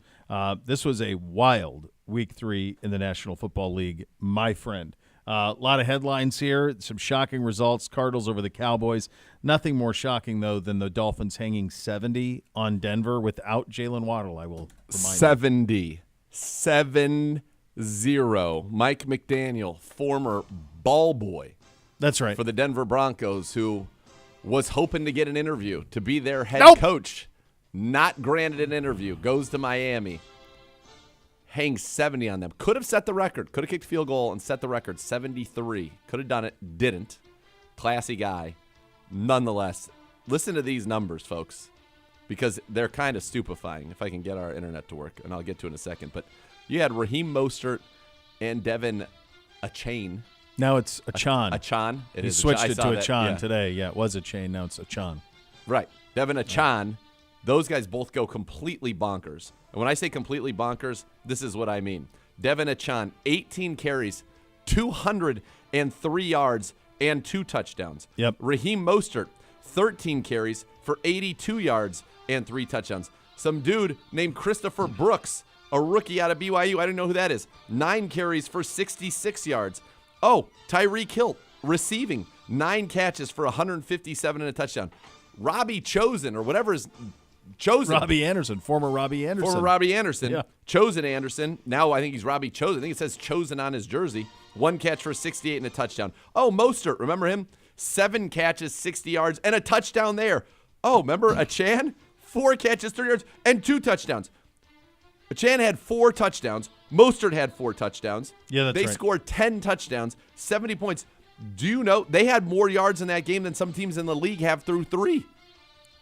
This was a wild Week 3 in the National Football League, my friend. A lot of headlines here, some shocking results. Cardinals over the Cowboys. Nothing more shocking, though, than the Dolphins hanging 70 on Denver without Jalen Waddle, I will remind 70. 7-0. Mike McDaniel, former ball boy. That's right. For the Denver Broncos, who was hoping to get an interview to be their head coach. Not granted an interview. Goes to Miami. Hangs 70 on them. Could have set the record. Could have kicked a field goal and set the record. 73. Could have done it. Didn't. Classy guy. Nonetheless, listen to these numbers, folks, because they're kind of stupefying, if I can get our internet to work, and I'll get to it in a second. But you had Raheem Mostert and Devin Achane. Now it's Achane. Achane. He switched it to Achane today. Yeah, it was Achane. Now it's Achane. Right. Devin Achane. Those guys both go completely bonkers. And when I say completely bonkers, this is what I mean. Devin Achane, 18 carries, 203 yards, and 2 touchdowns. Yep. Raheem Mostert, 13 carries for 82 yards and 3 touchdowns. Some dude named Christopher Brooks, a rookie out of BYU. I don't know who that is. 9 carries for 66 yards. Oh, Tyreek Hill, receiving, 9 catches for 157 and a touchdown. Robbie Chosen, or whatever his Chosen. Robbie Anderson, former Robbie Anderson. Former Robbie Anderson. Yeah. Chosen Anderson. Now I think he's Robbie Chosen. I think it says Chosen on his jersey. 1 catch for 68 and a touchdown. Oh, Mostert, remember him? 7 catches, 60 yards, and a touchdown there. Oh, remember Achane? 4 catches, 30 yards, and 2 touchdowns. Achane had 4 touchdowns. Mostert had 4 touchdowns. Yeah, that's They right. scored 10 touchdowns, 70 points. Do you know they had more yards in that game than some teams in the league have through 3?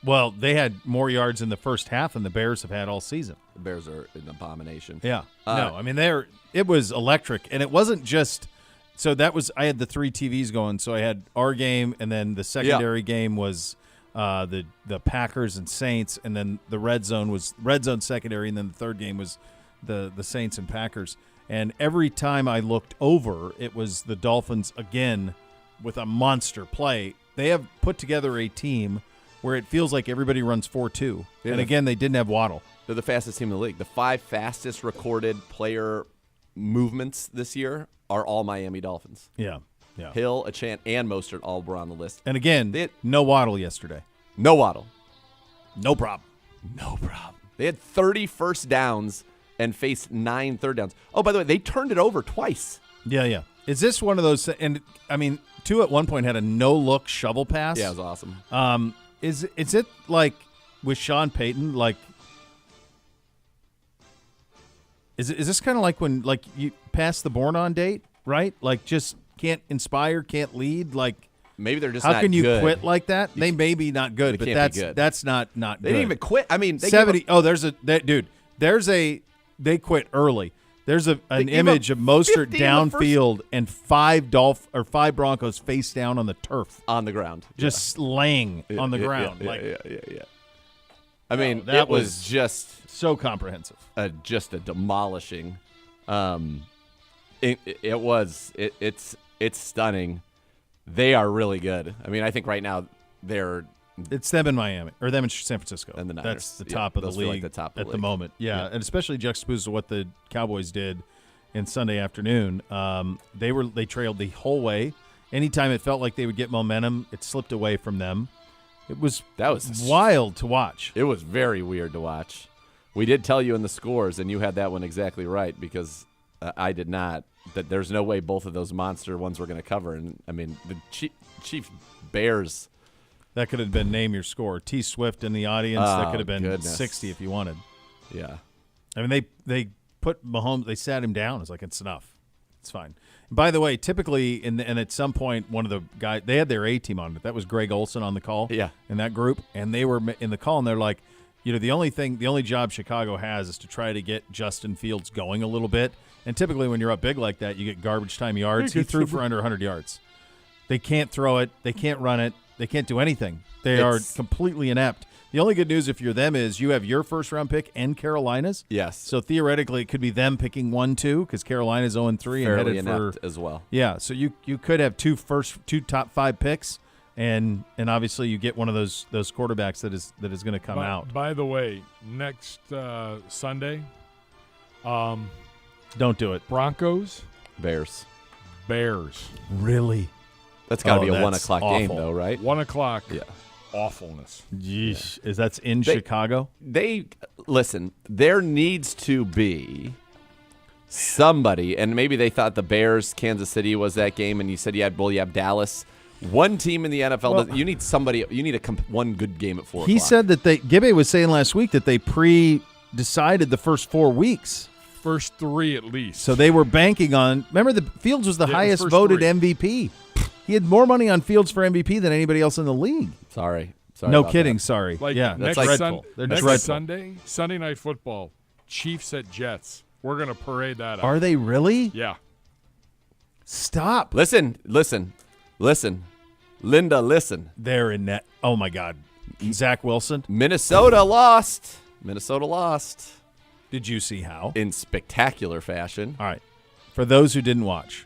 Well, they had more yards in the first half than the Bears have had all season. The Bears are an abomination. Yeah. No, I mean, it was electric. And it wasn't just – so that was – I had the 3 TVs going. So I had our game, and then the secondary game was the Packers and Saints, and then the red zone secondary, and then the third game was the Saints and Packers. And every time I looked over, it was the Dolphins again with a monster play. They have put together a team – where it feels like everybody runs 4-2. Yeah. And again, they didn't have Waddle. They're the fastest team in the league. The 5 fastest recorded player movements this year are all Miami Dolphins. Yeah. Hill, Achane, and Mostert all were on the list. And again, no Waddle yesterday. No Waddle. No problem. No problem. They had 30 first downs and faced 9 third downs. Oh, by the way, they turned it over twice. Yeah. Is this one of those – and, I mean, 2 at one point had a no-look shovel pass. Yeah, it was awesome. Is it like with Sean Payton, like is this kind of like when like you pass the born-on date, right? Like just can't inspire, can't lead, like maybe they're just how not can you good. quit like that? They may be not good, but that's not good. They didn't even quit. I mean, 70. They quit early. There's an image of Mostert downfield and 5 Broncos face down on the turf. On the ground. Just laying on the ground. Yeah. I mean, that it was just so comprehensive. Just a demolishing. It's stunning. They are really good. I mean, I think right now it's them in Miami, or them in San Francisco. And the Niners. That's the top of the league at the moment. Yeah, and especially juxtaposed to what the Cowboys did in Sunday afternoon. They trailed the whole way. Anytime it felt like they would get momentum, it slipped away from them. That was wild to watch. It was very weird to watch. We did tell you in the scores, and you had that one exactly right because I did not, that there's no way both of those monster ones were going to cover. And, I mean, the Chiefs Bears – that could have been name your score. T. Swift in the audience. That could have been 60 if you wanted. Yeah. I mean, they put Mahomes. They sat him down. It's like, it's enough. It's fine. And by the way, typically, and at some point, one of the guys, they had their A team on it. That was Greg Olson on the call. Yeah. In that group, and they were in the call, and they're like, the only job Chicago has is to try to get Justin Fields going a little bit. And typically, when you're up big like that, you get garbage time yards. He threw for under 100 yards. They can't throw it. They can't run it. They can't do anything. They are completely inept. The only good news if you're them is you have your first-round pick and Carolina's. Yes. So theoretically, it could be them picking 1-2 because Carolina's 0-3 and Fairly headed for as well. Yeah, so you could have two top 5 picks, and obviously you get one of those quarterbacks that is going to come out. By the way, next Sunday, don't do it. Broncos, Bears. Really? That's got to be a 1 that's o'clock game, awful. though, right? 1 o'clock. Yeah. Awfulness. Yeesh. Is that's in Chicago? Listen, there needs to be somebody, and maybe they thought the Bears, Kansas City was that game, and you said you have Dallas. One team in the NFL, you need somebody, you need one good game at 4 o'clock. He said that Gibbe was saying last week that they decided the first 4 weeks. First 3 at least. So they were banking on. Remember, the Fields was the highest voted 3. MVP. He had more money on Fields for MVP than anybody else in the league. Sorry no about kidding. that. Sorry. Yeah, that's next dreadful. They're next dreadful. Sunday Night Football, Chiefs at Jets. We're gonna parade that out. Are they really? Yeah. Stop. Listen. Linda, listen. They're in net. Oh my God. Zach Wilson. Minnesota lost. Did you see how? In spectacular fashion. All right. For those who didn't watch,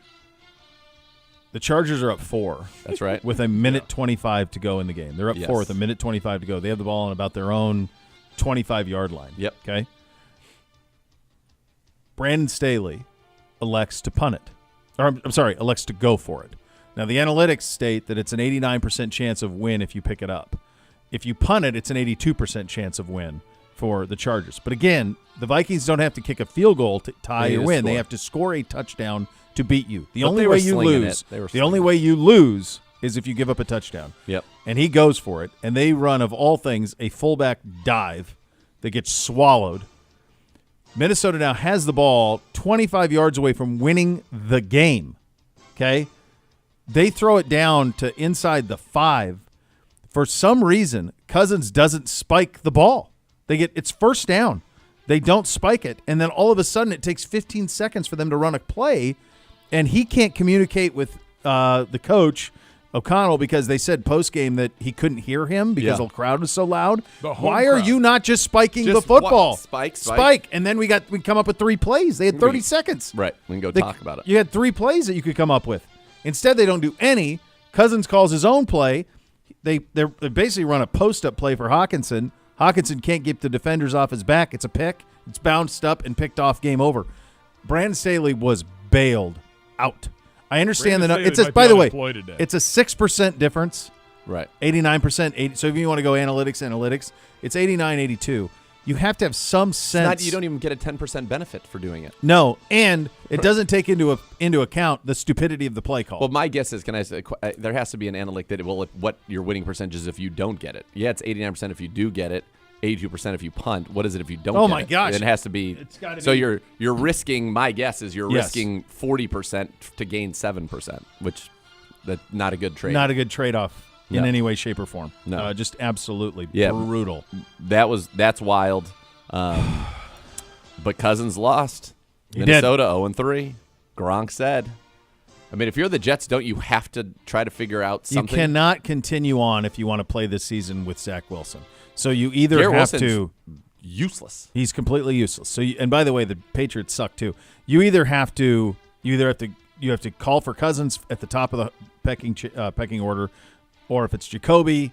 the Chargers are up 4. That's right. With a minute 25 to go in the game. They're up 4 with a minute 25 to go. They have the ball on about their own 25-yard line. Yep. Okay. Brandon Staley elects to punt it. Or I'm sorry, elects to go for it. Now, the analytics state that it's an 89% chance of win if you pick it up. If you punt it, it's an 82% chance of win for the Chargers. But again, the Vikings don't have to kick a field goal to tie or win. They have to score a touchdown to beat you. The only way you lose is if you give up a touchdown. Yep. And he goes for it, and they run, of all things, a fullback dive that gets swallowed. Minnesota now has the ball 25 yards away from winning the game. Okay? They throw it down to inside the 5. For some reason, Cousins doesn't spike the ball. It's first down. They don't spike it, and then all of a sudden it takes 15 seconds for them to run a play, and he can't communicate with the coach, O'Connell, because they said post-game that he couldn't hear him because the crowd was so loud. Why are you not just spiking the football? Spike. And then we come up with 3 plays. They had 30 seconds. Right. We can go talk about it. You had 3 plays that you could come up with. Instead, they don't do any. Cousins calls his own play. They basically run a post-up play for Hawkinson. Hawkinson can't get the defenders off his back. It's a pick. It's bounced up and picked off. Game over. Brandon Staley was bailed out. I understand by the way, it's a 6% difference. Right. 89%. So if you want to go analytics, it's 89-82. You have to have some sense. You don't even get a 10% benefit for doing it. No, and it doesn't take into account the stupidity of the play call. Well, my guess is, there has to be an analytic that what your winning percentage is if you don't get it. Yeah, it's 89% if you do get it, 82% if you punt. What is it if you don't get it? Oh, my gosh. It has to be. It's gotta so be. You're risking, my guess is risking 40% to gain 7%, which that's not a good trade. Not a good trade-off. In any way, shape, or form. No. Just absolutely brutal. That's wild. But Cousins lost. Minnesota 0-3. Gronk said. I mean, if you're the Jets, don't you have to try to figure out something? You cannot continue on if you want to play this season with Zach Wilson. So you either Garrett have Wilson's to useless. He's completely useless. So and by the way, the Patriots suck too. You have to call for Cousins at the top of the pecking order. Or if it's Jacoby,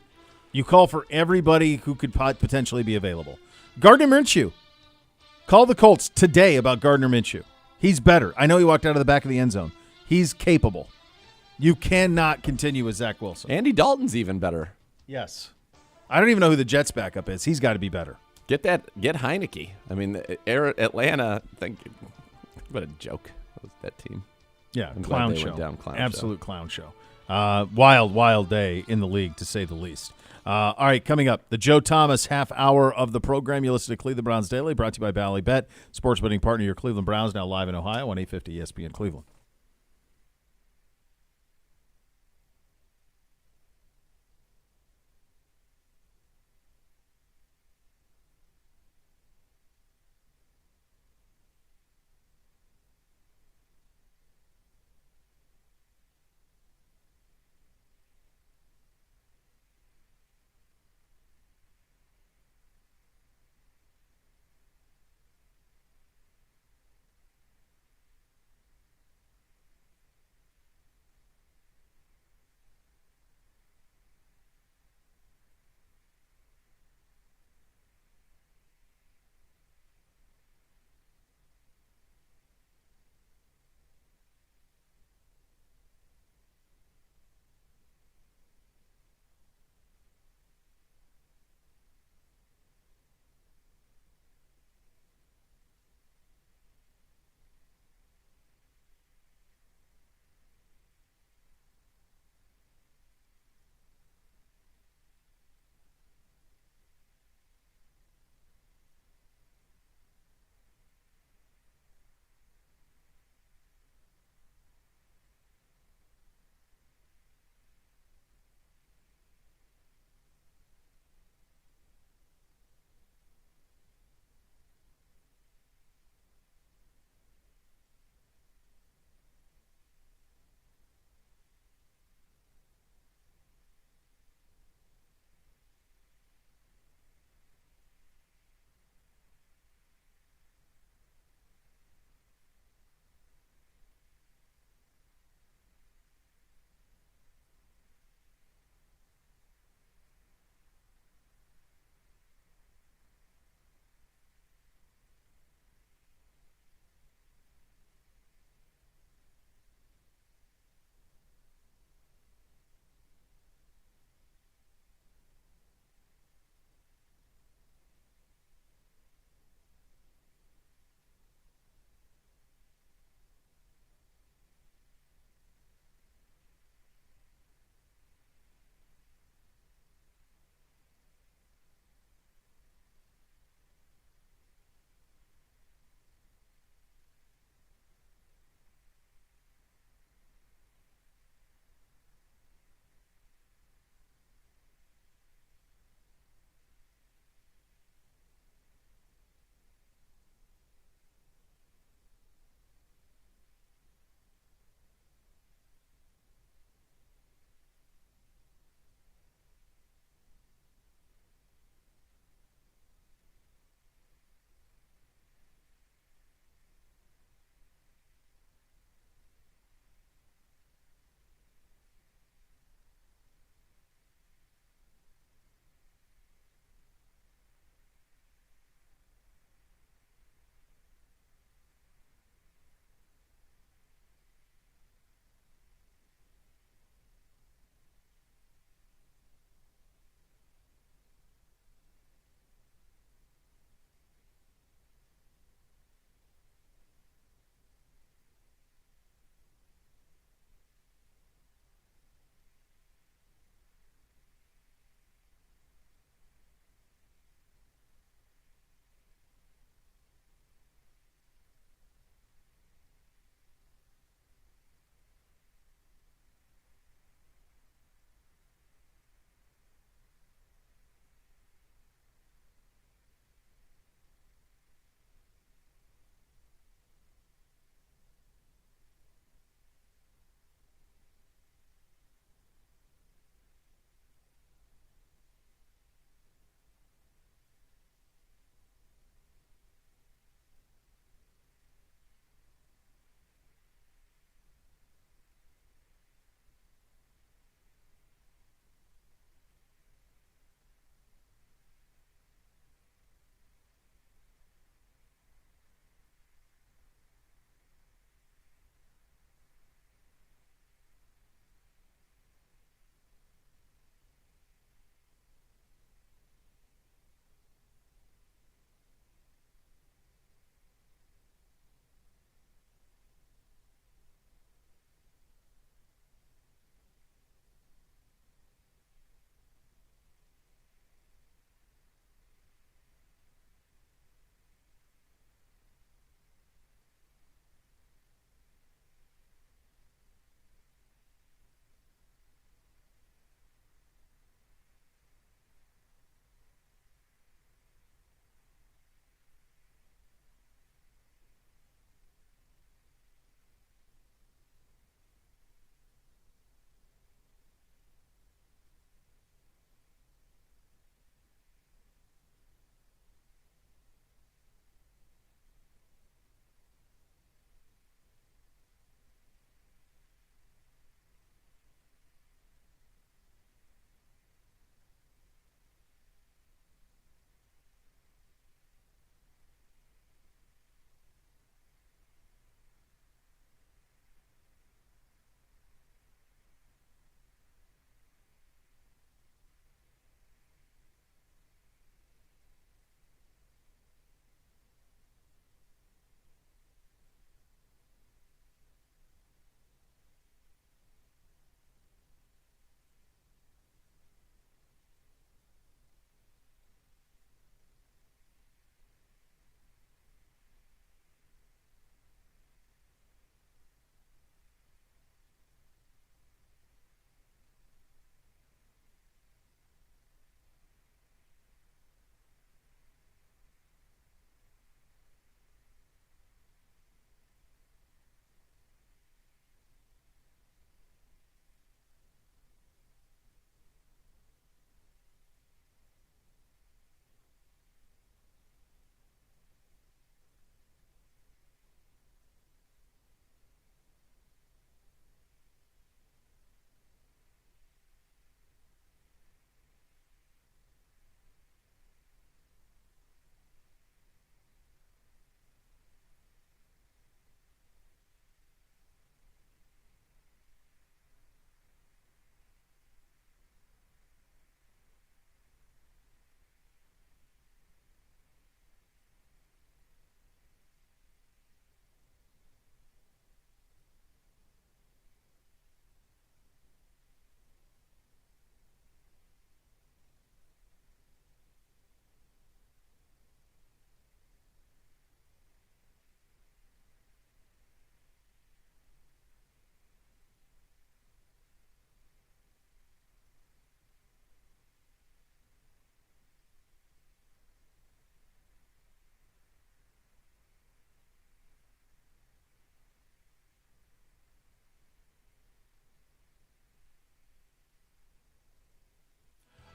you call for everybody who could potentially be available. Gardner Minshew. Call the Colts today about Gardner Minshew. He's better. I know he walked out of the back of the end zone. He's capable. You cannot continue with Zach Wilson. Andy Dalton's even better. Yes. I don't even know who the Jets' backup is. He's got to be better. Get Heineke. I mean, Atlanta. What a joke that team. Yeah, I'm clown glad they show. went down clown Absolute show. clown show. Wild day in the league, to say the least. All right, coming up, the Joe Thomas half hour of the program. You listen to Cleveland Browns Daily, brought to you by Bally Bet, sports betting partner, your Cleveland Browns, now live in Ohio on 850 ESPN Cleveland.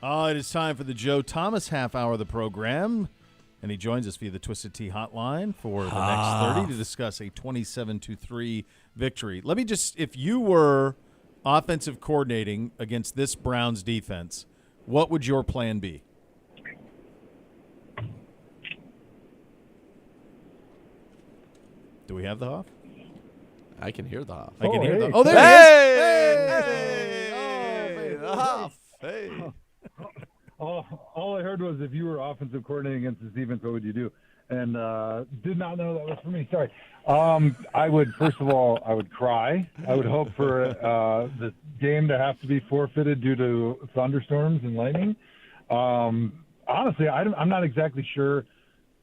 It is time for the Joe Thomas half hour of the program, and he joins us via the Twisted Tea hotline for the next 30 to discuss a 27-3 victory. Let me just, if you were offensive coordinating against this Browns defense, what would your plan be? Do we have the Hoff? I can hear the Hoff. I can hear hey. the. Oh, there he is! The Hoff. Hey. All I heard was if you were offensive coordinator against this defense, what would you do? And did not know that was for me. Sorry. I would, first of all, I would cry. I would hope for the game to have to be forfeited due to thunderstorms and lightning. Honestly, I'm not exactly sure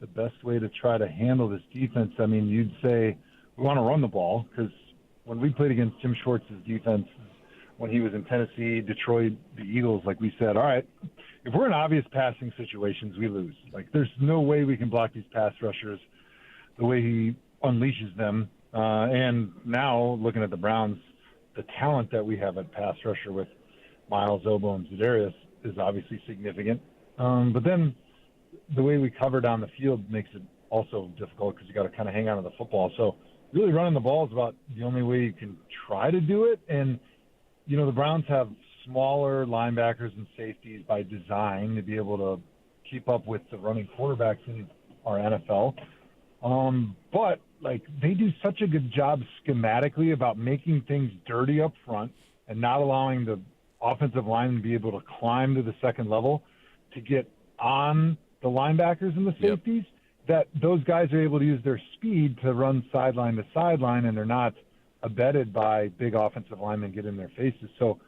the best way to try to handle this defense. I mean, you'd say we want to run the ball because when we played against Jim Schwartz's defense when he was in Tennessee, Detroit, the Eagles, like we said, all right, if we're in obvious passing situations, we lose. Like, there's no way we can block these pass rushers the way he unleashes them. And now, looking at the Browns, the talent that we have at pass rusher with Miles, Obo, and Za'Darius is obviously significant. But then the way we cover down the field makes it also difficult because you got to kind of hang on to the football. So really running the ball is about the only way you can try to do it. And, you know, the Browns have smaller linebackers and safeties by design to be able to keep up with the running quarterbacks in our NFL. But, like, they do such a good job schematically about making things dirty up front and not allowing the offensive line to be able to climb to the second level to get on the linebackers and the safeties, that those guys are able to use their speed to run sideline to sideline, and they're not abetted by big offensive linemen get in their faces. So,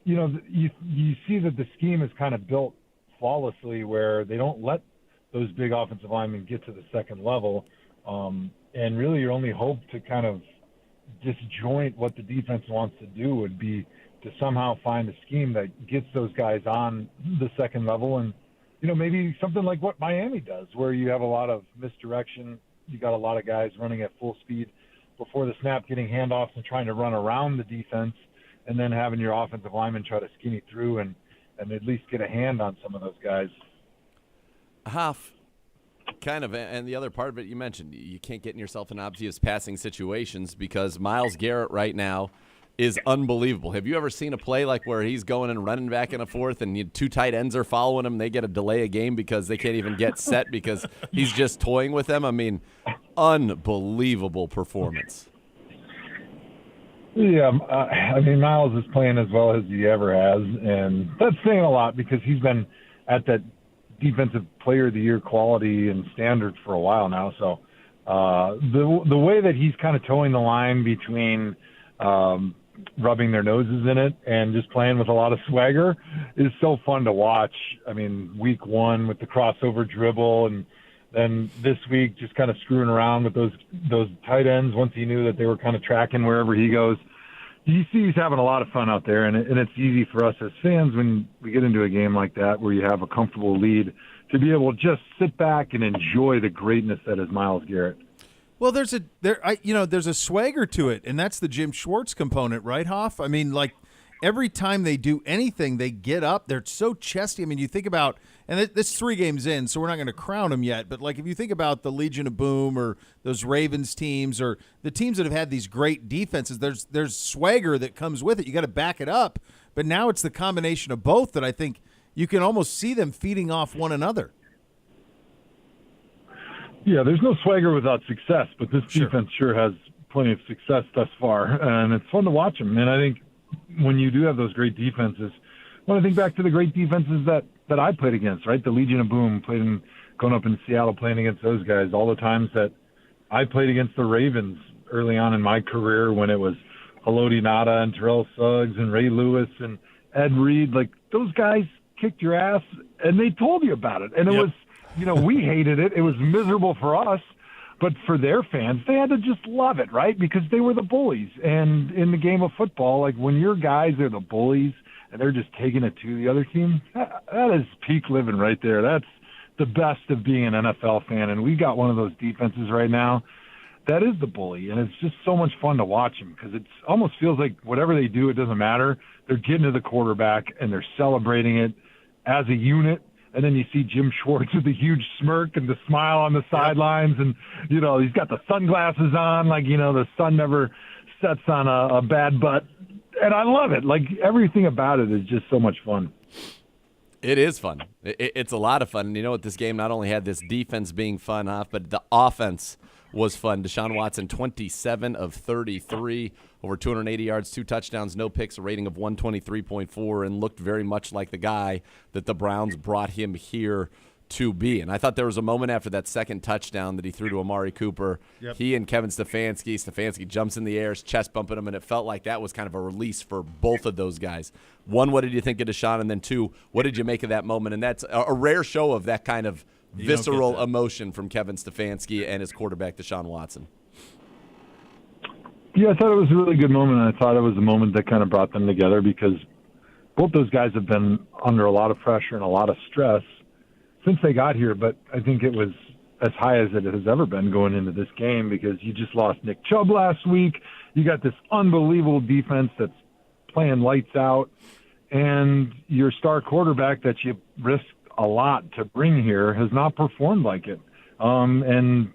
you know, you see that the scheme is kind of built flawlessly where they don't let those big offensive linemen get to the second level. And really your only hope to kind of disjoint what the defense wants to do would be to somehow find a scheme that gets those guys on the second level. And, you know, maybe something like what Miami does, where you have a lot of misdirection. You got a lot of guys running at full speed before the snap, getting handoffs and trying to run around the defense, and then having your offensive lineman try to skinny through and at least get a hand on some of those guys. Hoff, kind of, and the other part of it you mentioned, you can't get yourself in obvious passing situations because Myles Garrett right now is unbelievable. Have you ever seen a play like where he's going and running back in a fourth and two tight ends are following him, they get a delay a game because they can't even get set because he's just toying with them? I mean, unbelievable performance. Yeah, I mean, Miles is playing as well as he ever has, and that's saying a lot because he's been at that defensive player of the year quality and standard for a while now. So the way that he's kind of towing the line between rubbing their noses in it and just playing with a lot of swagger is so fun to watch. I mean, week one with the crossover dribble, and then this week just kind of screwing around with those tight ends once he knew that they were kind of tracking wherever he goes. You see he's having a lot of fun out there, and it's easy for us as fans when we get into a game like that where you have a comfortable lead to be able to just sit back and enjoy the greatness that is Myles Garrett. Well, there's a swagger to it, and that's the Jim Schwartz component, right, Hoff? I mean, like, every time they do anything, they get up. They're so chesty. I mean, you think about, and this is 3 games in, so we're not going to crown them yet, but, like, if you think about the Legion of Boom or those Ravens teams or the teams that have had these great defenses, there's swagger that comes with it. You got to back it up. But now it's the combination of both that I think you can almost see them feeding off one another. Yeah, there's no swagger without success, but this defense sure has plenty of success thus far, and it's fun to watch them. And I think when you do have those great defenses, when I think back to the great defenses that I played against, right? The Legion of Boom, going up in Seattle playing against those guys, all the times that I played against the Ravens early on in my career when it was Haloti Ngata and Terrell Suggs and Ray Lewis and Ed Reed, like those guys kicked your ass and they told you about it. And it was, you know, we hated it. It was miserable for us. But for their fans, they had to just love it, right? Because they were the bullies. And in the game of football, like when your guys are the bullies and they're just taking it to the other team, that is peak living right there. That's the best of being an NFL fan. And we got one of those defenses right now that is the bully. And it's just so much fun to watch them because it almost feels like whatever they do, it doesn't matter. They're getting to the quarterback and they're celebrating it. as a unit. And then you see Jim Schwartz with a huge smirk and the smile on the sidelines. And, you know, he's got the sunglasses on, like, you know, the sun never sets on a bad butt. And I love it. Like, everything about it is just so much fun. It is fun. It's a lot of fun. And you know what? This game not only had this defense being fun off, but the offense was fun. Deshaun Watson, 27 of 33, over 280 yards, 2 touchdowns, no picks, a rating of 123.4, and looked very much like the guy that the Browns brought him here to be. And I thought there was a moment after that second touchdown that he threw to Amari Cooper. Yep. He and Kevin Stefanski jumps in the air, his chest bumping him, and it felt like that was kind of a release for both of those guys. One, what did you think of Deshaun? And then two, what did you make of that moment? And that's a rare show of that kind of visceral emotion from Kevin Stefanski and his quarterback, Deshaun Watson. Yeah, I thought it was a really good moment, and I thought it was a moment that kind of brought them together because both those guys have been under a lot of pressure and a lot of stress since they got here, but I think it was as high as it has ever been going into this game because you just lost Nick Chubb last week. You got this unbelievable defense that's playing lights out, and your star quarterback that you risked a lot to bring here has not performed like it. And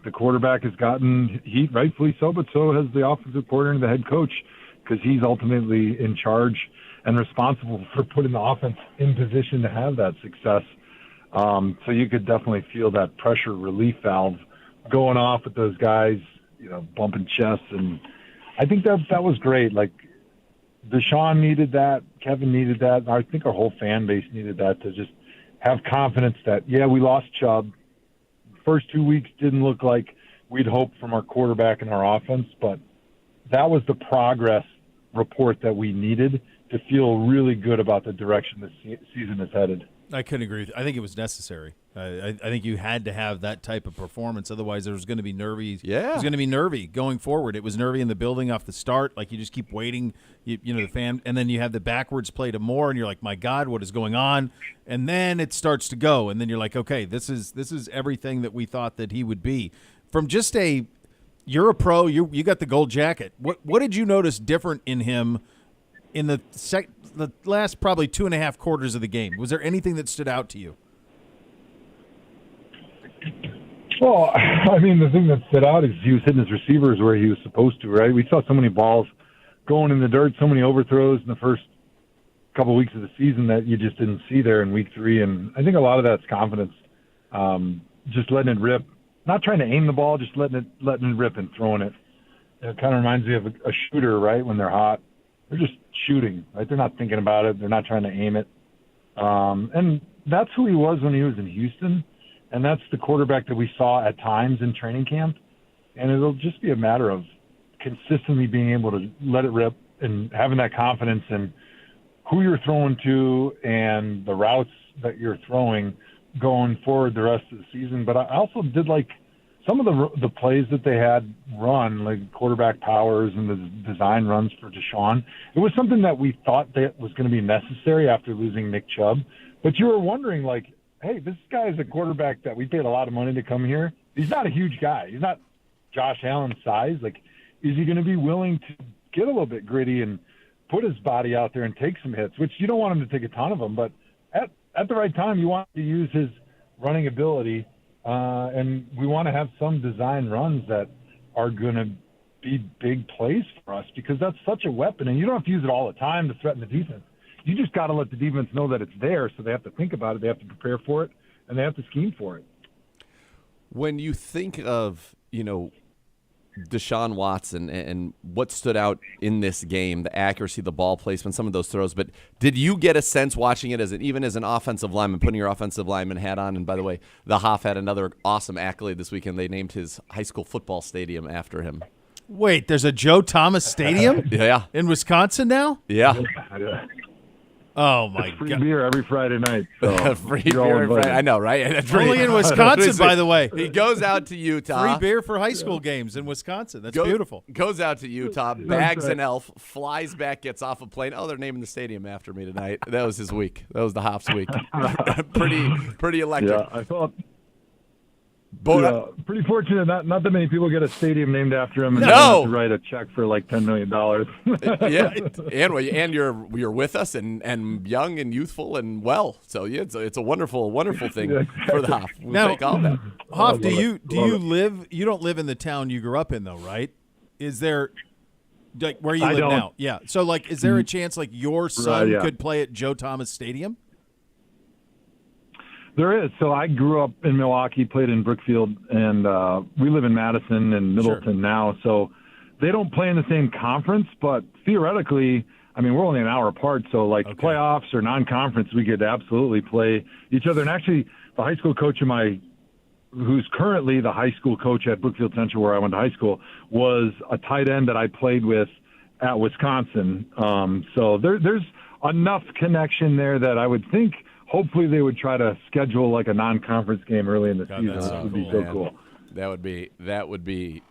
the quarterback has gotten heat, rightfully so, but so has the offensive coordinator and the head coach because he's ultimately in charge and responsible for putting the offense in position to have that success. So you could definitely feel that pressure relief valve going off with those guys, you know, bumping chests. And I think that was great. Like, Deshaun needed that. Kevin needed that. I think our whole fan base needed that to just have confidence that, yeah, we lost Chubb. First 2 weeks didn't look like we'd hoped from our quarterback and our offense, but that was the progress report that we needed to feel really good about the direction this season is headed. I couldn't agree with you. I think it was necessary. I think you had to have that type of performance. Otherwise, there was going to be nervy. Yeah. It was going to be nervy going forward. It was nervy in the building off the start. Like, you just keep waiting, you know, the fan. And then you have the backwards play to Moore, and you're like, my God, what is going on? And then it starts to go. And then you're like, okay, this is everything that we thought that he would be. From just you're a pro, you got the gold jacket. What did you notice different in him in the last probably 2.5 quarters of the game? Was there anything that stood out to you? Well, I mean, the thing that stood out is he was hitting his receivers where he was supposed to, right? We saw so many balls going in the dirt, so many overthrows in the first couple of weeks of the season that you just didn't see there in week 3. And I think a lot of that's confidence, just letting it rip, not trying to aim the ball, just letting it rip and throwing it. It kind of reminds me of a shooter, right? When they're hot, they're just shooting, right? They're not thinking about it. They're not trying to aim it. And that's who he was when he was in Houston. And that's the quarterback that we saw at times in training camp. And it'll just be a matter of consistently being able to let it rip and having that confidence in who you're throwing to and the routes that you're throwing going forward the rest of the season. But I also did like some of the plays that they had run, like quarterback powers and the design runs for Deshaun. It was something that we thought that was going to be necessary after losing Nick Chubb. But you were wondering, like, hey, this guy is a quarterback that we paid a lot of money to come here. He's not a huge guy. He's not Josh Allen's size. Like, is he going to be willing to get a little bit gritty and put his body out there and take some hits, which you don't want him to take a ton of them, but at the right time, you want to use his running ability, and we want to have some design runs that are going to be big plays for us because that's such a weapon, and you don't have to use it all the time to threaten the defense. You just got to let the defense know that it's there, so they have to think about it, they have to prepare for it, and they have to scheme for it. When you think of, you know, Deshaun Watson and what stood out in this game, the accuracy, the ball placement, some of those throws, but did you get a sense watching it even as an offensive lineman, putting your offensive lineman hat on? And by the way, the Hoff had another awesome accolade this weekend. They named his high school football stadium after him. Wait, there's a Joe Thomas Stadium? Yeah. In Wisconsin now? Yeah. Oh, my free God. beer every Friday night. So free beer every Friday. I know, right? That's only in Wisconsin, by the way. He goes out to Utah. Free beer for high school games in Wisconsin. That's beautiful. Goes out to Utah, bags an elf, flies back, gets off a plane. Oh, they're naming the stadium after me tonight. That was his week. That was the Hoff's week. pretty electric. Yeah, I thought Pretty fortunate. Not that many people get a stadium named after him, and No. have to write a check for like $10 million. Yeah, and you're with us and young and youthful and well. So yeah, it's a wonderful thing for the Hoff. We'll Now, take all that. Hoff, do you live? You don't live in the town you grew up in, though, right? Is there like where you I live don't. now? Yeah. So like, is there a chance like your son yeah. could play at Joe Thomas Stadium? There is. So I grew up in Milwaukee, played in Brookfield, and we live in Madison and Middleton now. So they don't play in the same conference, but theoretically, I mean, we're only an hour apart. So like playoffs or non-conference, we could absolutely play each other. And actually, the high school coach of who's currently the high school coach at Brookfield Central, where I went to high school, was a tight end that I played with at Wisconsin. So there's enough connection there that I would think hopefully they would try to schedule like a non-conference game early in the season. That would be so cool. That would be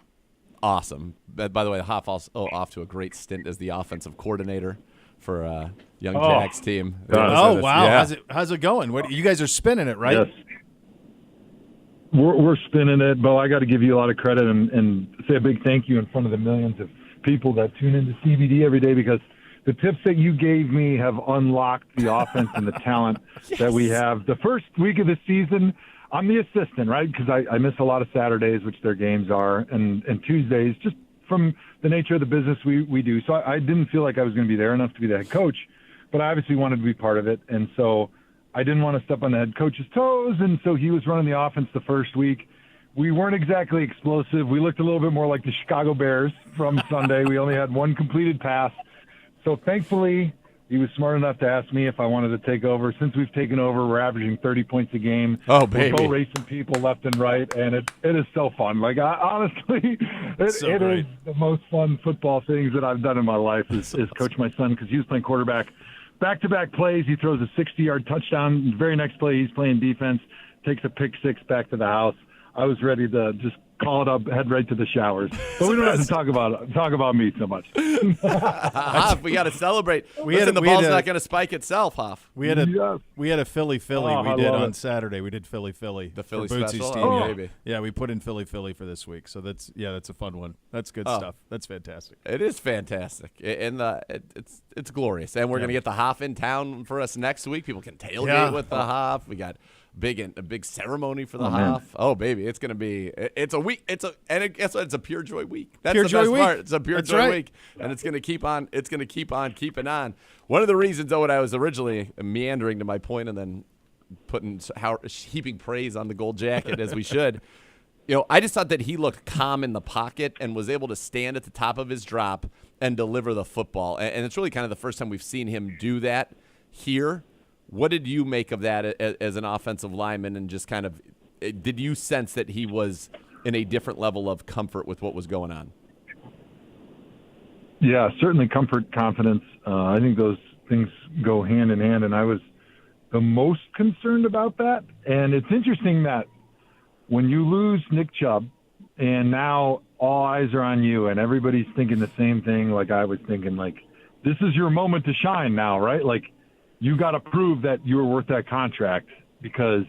awesome. By the way, Hoff also off to a great stint as the offensive coordinator for young Jack's team. Oh wow! Yeah. How's it going? What you guys are spinning it, right? Yes. We're spinning it, Bo. I got to give you a lot of credit and say a big thank you in front of the millions of people that tune into CBD every day, because the tips that you gave me have unlocked the offense and the talent that we have. The first week of the season, I'm the assistant, right? Because I miss a lot of Saturdays, which their games are, and Tuesdays, just from the nature of the business we do. So I didn't feel like I was going to be there enough to be the head coach, but I obviously wanted to be part of it. And so I didn't want to step on the head coach's toes, and so he was running the offense the first week. We weren't exactly explosive. We looked a little bit more like the Chicago Bears from Sunday. We only had one completed pass. So thankfully, he was smart enough to ask me if I wanted to take over. Since we've taken over, we're averaging 30 points a game. Oh, baby. We're racing people left and right, and it is so fun. Like, honestly, it is the most fun football things that I've done in my life is coach my son, because he was playing quarterback. Back-to-back plays, he throws a 60-yard touchdown. The very next play, he's playing defense, takes a pick six back to the house. I was ready to just call it up, head right to the showers. But we don't have to talk about me so much. Hoff, we got to celebrate. The ball's not going to spike itself, Hoff. We had a Philly Oh, we did on Saturday. We did Philly. The Philly for Bootsy's special? team. Oh, yeah. baby. Yeah, we put in Philly for this week. So that's a fun one. That's good stuff. That's fantastic. It is fantastic, and it's glorious. And we're going to get the Hoff in town for us next week. People can tailgate with the Hoff. We got a big ceremony for the Hoff. Oh baby, it's gonna be. It's a week. Guess what? It's a pure joy week. That's pure the joy best week. part. It's a pure joy week, and it's gonna keep on. It's gonna keep on keeping on. One of the reasons, though, what I was originally meandering to my point, and then heaping praise on the gold jacket as we should. I just thought that he looked calm in the pocket and was able to stand at the top of his drop and deliver the football. And it's really kind of the first time we've seen him do that here. What did you make of that as an offensive lineman, and just kind of did you sense that he was in a different level of comfort with what was going on? Yeah, certainly comfort, confidence. I think those things go hand in hand, and I was the most concerned about that. And it's interesting that when you lose Nick Chubb, and now all eyes are on you, and everybody's thinking the same thing like I was thinking, like, this is your moment to shine now, right? Like, you got to prove that you're worth that contract, because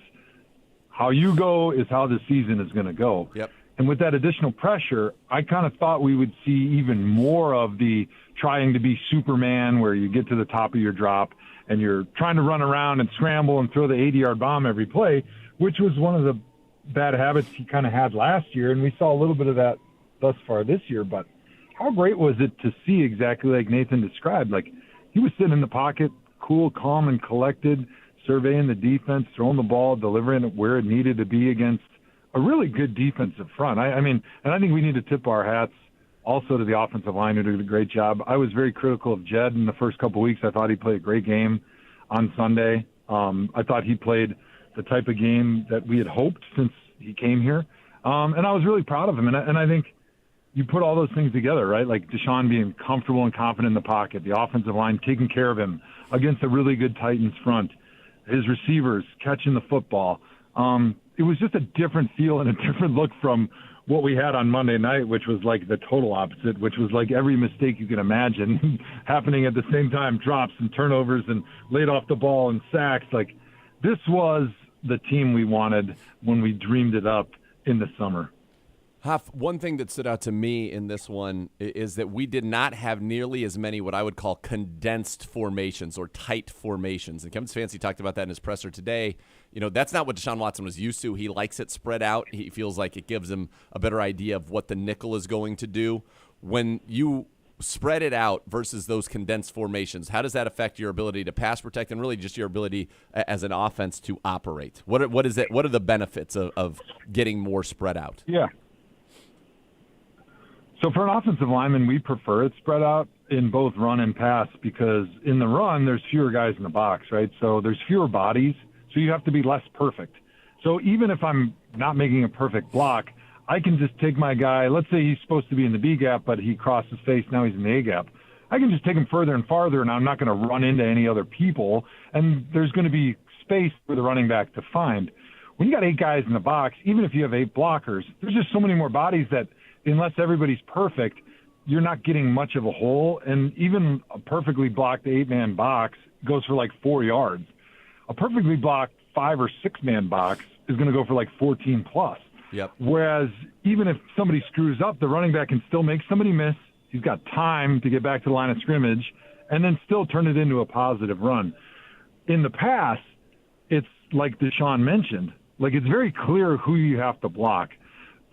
how you go is how the season is going to go. Yep. And with that additional pressure, I kind of thought we would see even more of the trying to be Superman, where you get to the top of your drop and you're trying to run around and scramble and throw the 80-yard bomb every play, which was one of the bad habits he kind of had last year. And we saw a little bit of that thus far this year. But how great was it to see, exactly like Nathan described? Like, he was sitting in the pocket, cool, calm, and collected, surveying the defense, throwing the ball, delivering it where it needed to be against a really good defensive front. I mean, and I think we need to tip our hats also to the offensive line, who did a great job. I was very critical of Jed in the first couple of weeks. I thought he played a great game on Sunday. I thought he played the type of game that we had hoped since he came here. And I was really proud of him. And I think you put all those things together, right? Like Deshaun being comfortable and confident in the pocket, the offensive line taking care of him against a really good Titans front, his receivers catching the football. It was just a different feel and a different look from what we had on Monday night, which was like the total opposite, which was like every mistake you can imagine happening at the same time, drops and turnovers and laid off the ball and sacks. Like, this was the team we wanted when we dreamed it up in the summer. Huff, one thing that stood out to me in this one is that we did not have nearly as many what I would call condensed formations or tight formations. And Kevin Stefanski talked about that in his presser today. That's not what Deshaun Watson was used to. He likes it spread out. He feels like it gives him a better idea of what the nickel is going to do. When you spread it out versus those condensed formations, how does that affect your ability to pass protect and really just your ability as an offense to operate? What are the benefits of getting more spread out? Yeah. So for an offensive lineman, we prefer it spread out in both run and pass because in the run, there's fewer guys in the box, right? So there's fewer bodies, so you have to be less perfect. So even if I'm not making a perfect block, I can just take my guy, let's say he's supposed to be in the B gap, but he crossed his face, now he's in the A gap. I can just take him further and farther, and I'm not going to run into any other people, and there's going to be space for the running back to find. When you got 8 guys in the box, even if you have 8 blockers, there's just so many more bodies that unless everybody's perfect, you're not getting much of a hole. And even a perfectly blocked 8-man box goes for like 4 yards. A perfectly blocked 5 or 6-man box is going to go for like 14 plus. Yep. Whereas even if somebody screws up, the running back can still make somebody miss. He's got time to get back to the line of scrimmage and then still turn it into a positive run. In the pass, it's like Deshaun mentioned, like it's very clear who you have to block.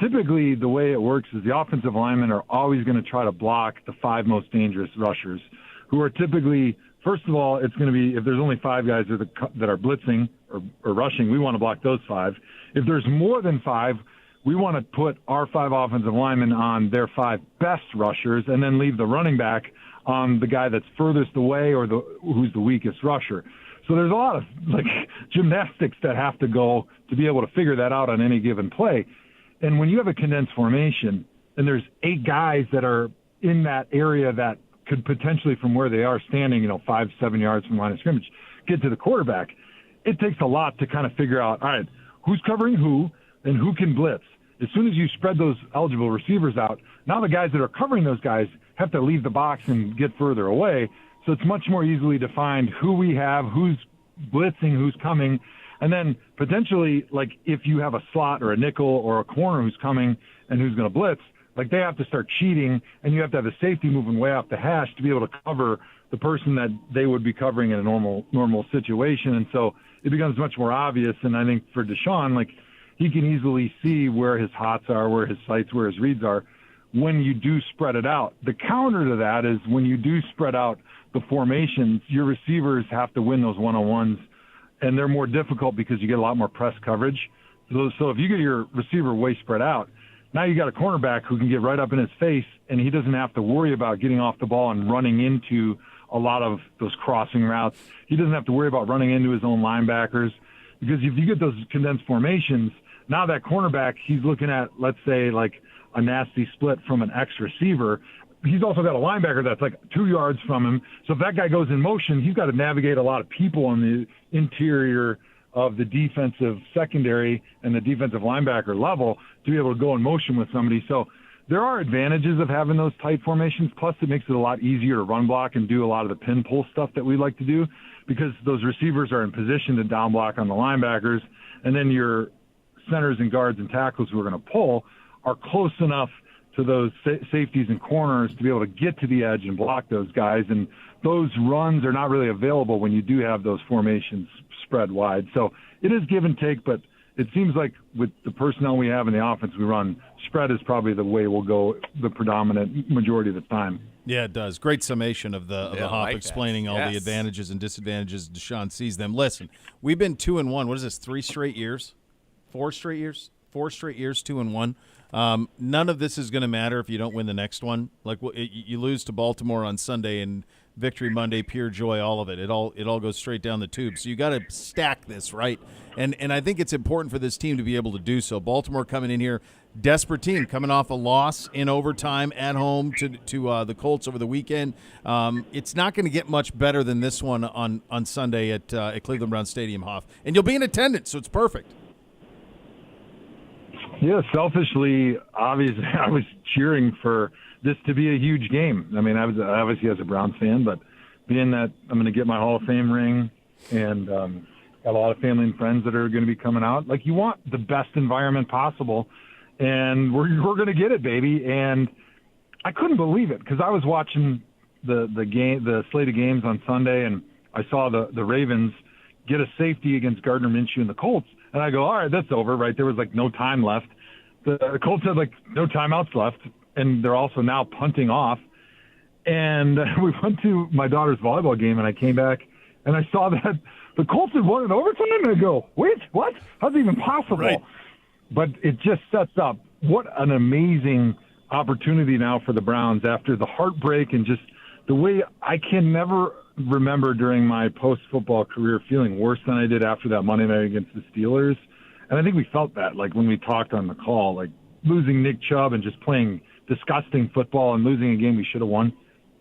Typically, the way it works is the offensive linemen are always going to try to block the 5 most dangerous rushers, who are typically, first of all, it's going to be, if there's only 5 guys that are blitzing or rushing, we want to block those 5. If there's more than 5, we want to put our 5 offensive linemen on their 5 best rushers and then leave the running back on the guy that's furthest away or who's the weakest rusher. So there's a lot of gymnastics that have to go to be able to figure that out on any given play. And when you have a condensed formation and there's 8 guys that are in that area that could potentially, from where they are standing, 5-7 yards from the line of scrimmage, get to the quarterback, it takes a lot to kind of figure out, all right, who's covering who and who can blitz. As soon as you spread those eligible receivers out, now the guys that are covering those guys have to leave the box and get further away. So it's much more easily defined who we have, who's blitzing, who's coming. And then potentially, like if you have a slot or a nickel or a corner who's coming and who's going to blitz, like they have to start cheating, and you have to have a safety moving way off the hash to be able to cover the person that they would be covering in a normal situation. And so it becomes much more obvious. And I think for Deshaun, like he can easily see where his hots are, where his sights, where his reads are when you do spread it out. The counter to that is when you do spread out the formations, your receivers have to win those one-on-ones, and they're more difficult because you get a lot more press coverage. So if you get your receiver way spread out, now you got a cornerback who can get right up in his face, and he doesn't have to worry about getting off the ball and running into a lot of those crossing routes. He doesn't have to worry about running into his own linebackers, because if you get those condensed formations, now that cornerback, he's looking at, let's say, like a nasty split from an X receiver. He's also got a linebacker that's like 2 yards from him. So if that guy goes in motion, he's got to navigate a lot of people on the interior of the defensive secondary and the defensive linebacker level to be able to go in motion with somebody. So there are advantages of having those tight formations. Plus, it makes it a lot easier to run block and do a lot of the pin pull stuff that we like to do, because those receivers are in position to down block on the linebackers. And then your centers and guards and tackles who are going to pull are close enough to those safeties and corners to be able to get to the edge and block those guys. And those runs are not really available when you do have those formations spread wide. So it is give and take, but it seems like with the personnel we have in the offense we run, spread is probably the way we'll go the predominant majority of the time. Yeah, it does. Great summation of the Hop like explaining that. all the advantages and disadvantages. Deshaun sees them. Listen, we've been 2-1. What is this, 3 straight years? 4 straight years? 4 straight years, 2-1. None of this is going to matter if you don't win the next one. Like you lose to Baltimore on Sunday and Victory Monday, pure joy, all of it. It all goes straight down the tube. So you got to stack this, right? And I think it's important for this team to be able to do so. Baltimore coming in here, desperate team, coming off a loss in overtime at home to the Colts over the weekend. It's not going to get much better than this one on Sunday at Cleveland Brown Stadium, Hoff. And you'll be in attendance, so it's perfect. Yeah, selfishly, obviously, I was cheering for this to be a huge game. I mean, I was obviously as a Browns fan, but being that I'm going to get my Hall of Fame ring and got a lot of family and friends that are going to be coming out. Like, you want the best environment possible, and we're going to get it, baby. And I couldn't believe it because I was watching the slate of games on Sunday, and I saw the Ravens get a safety against Gardner Minshew and the Colts, and I go, all right, that's over, right? There was like no time left. The Colts had like no timeouts left, and they're also now punting off. And we went to my daughter's volleyball game, and I came back, and I saw that the Colts had won in overtime, and I go, wait, what? How's it even possible? Right. But it just sets up what an amazing opportunity now for the Browns after the heartbreak and just the way I can never remember during my post-football career feeling worse than I did after that Monday night against the Steelers. And I think we felt that, like, when we talked on the call, like losing Nick Chubb and just playing disgusting football and losing a game we should have won,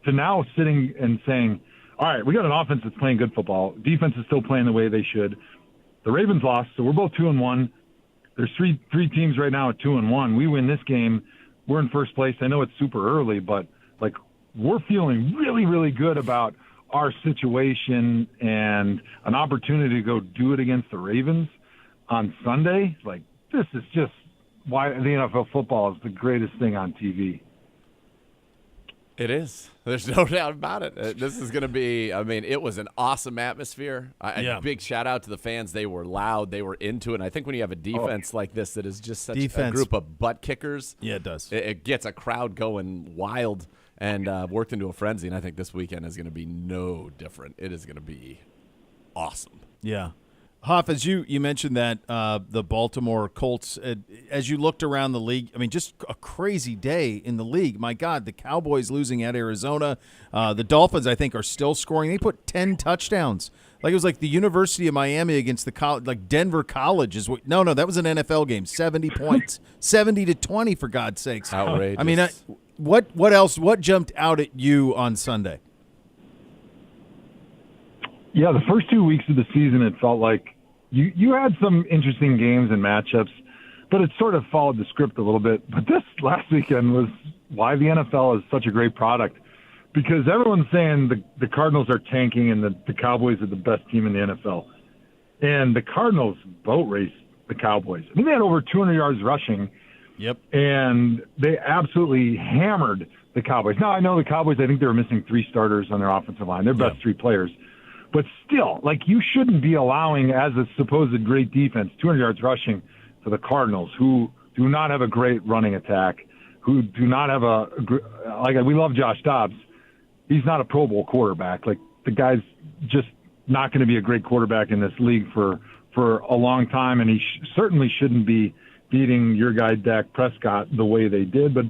to now sitting and saying, all right, we got an offense that's playing good football. Defense is still playing the way they should. The Ravens lost, so we're both 2-1. There's three teams right now at 2-1. We win this game, we're in first place. I know it's super early, but like, we're feeling really, really good about our situation and an opportunity to go do it against the Ravens on Sunday. Like, this is just why the NFL football is the greatest thing on TV. It is. There's no doubt about it. This is going to be, I mean, it was an awesome atmosphere. Big shout out to the fans. They were loud. They were into it. And I think when you have a defense like this that is just such a group of butt kickers. Yeah, it does. It gets a crowd going wild and worked into a frenzy. And I think this weekend is going to be no different. It is going to be awesome. Yeah. Hoff, as you mentioned that the Baltimore Colts, as you looked around the league, I mean, just a crazy day in the league. My God, the Cowboys losing at Arizona. The Dolphins, I think, are still scoring. They put 10 touchdowns. Like, it was like the University of Miami against the college, like Denver College is what. No, that was an NFL game. 70 points, 70-20 for God's sakes. Outrageous. I mean, what else? What jumped out at you on Sunday? Yeah, the first 2 weeks of the season, it felt like you had some interesting games and matchups, but it sort of followed the script a little bit. But this last weekend was why the NFL is such a great product, because everyone's saying the Cardinals are tanking and the Cowboys are the best team in the NFL. And the Cardinals boat raced the Cowboys. I mean, they had over 200 yards rushing. Yep. And they absolutely hammered the Cowboys. Now, I know the Cowboys, I think they were missing 3 starters on their offensive line, their best 3 players. But still, like, you shouldn't be allowing, as a supposed great defense, 200 yards rushing to the Cardinals, who do not have a great running attack, who do not have we love Josh Dobbs. He's not a Pro Bowl quarterback. Like, the guy's just not going to be a great quarterback in this league for a long time, and he certainly shouldn't be beating your guy Dak Prescott the way they did. But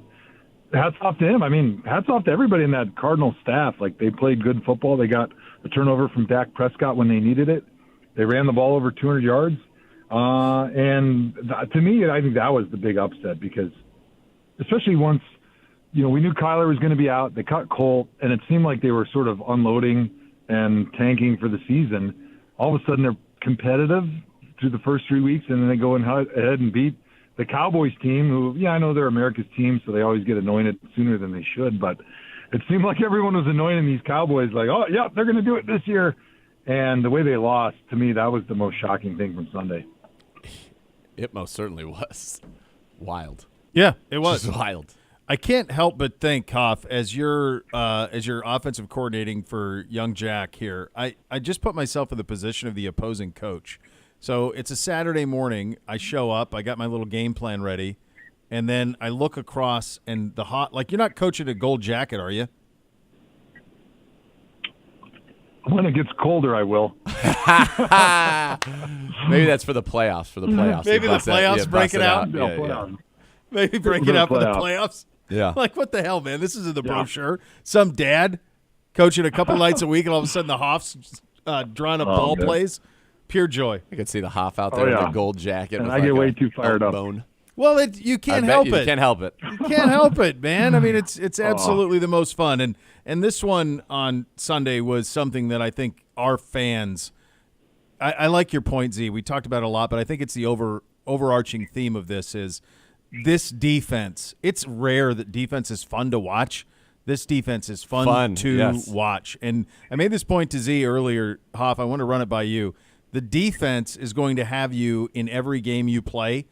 hats off to him. I mean, hats off to everybody in that Cardinal staff. Like, they played good football. They got a turnover from Dak Prescott when they needed it. They ran the ball over 200 yards. To me, I think that was the big upset, because especially once, we knew Kyler was going to be out. They cut Colt, and it seemed like they were sort of unloading and tanking for the season. All of a sudden, they're competitive through the first 3 weeks, and then they go ahead and beat the Cowboys team, who, I know they're America's team, so they always get anointed sooner than they should, but it seemed like everyone was anointing these Cowboys like, oh, yeah, they're going to do it this year. And the way they lost, to me, that was the most shocking thing from Sunday. It most certainly was. Wild. Yeah, it was. Just wild. I can't help but think, Hoff, as you're offensive coordinating for young Jack here, I just put myself in the position of the opposing coach. So it's a Saturday morning. I show up. I got my little game plan ready. And then I look across, and you're not coaching a gold jacket, are you? When it gets colder, I will. Maybe that's for the playoffs. Maybe the playoffs break it out. Yeah. Maybe break it out for the playoffs. Yeah. Like, what the hell, man? This is in the brochure. Some dad coaching a couple nights a week, and all of a sudden the Hoff's drawing up ball plays. Pure joy. I could see the Hoff out there in the gold jacket. And I get way too fired up. Bone. Well, you can't help it. You can't help it. You can't help it, man. I mean, it's absolutely the most fun. And this one on Sunday was something that I think our fans – I like your point, Z. We talked about it a lot, but I think it's the overarching theme of this is this defense. It's rare that defense is fun to watch. This defense is fun to watch. And I made this point to Z earlier, Hoff. I want to run it by you. The defense is going to have you in every game you play.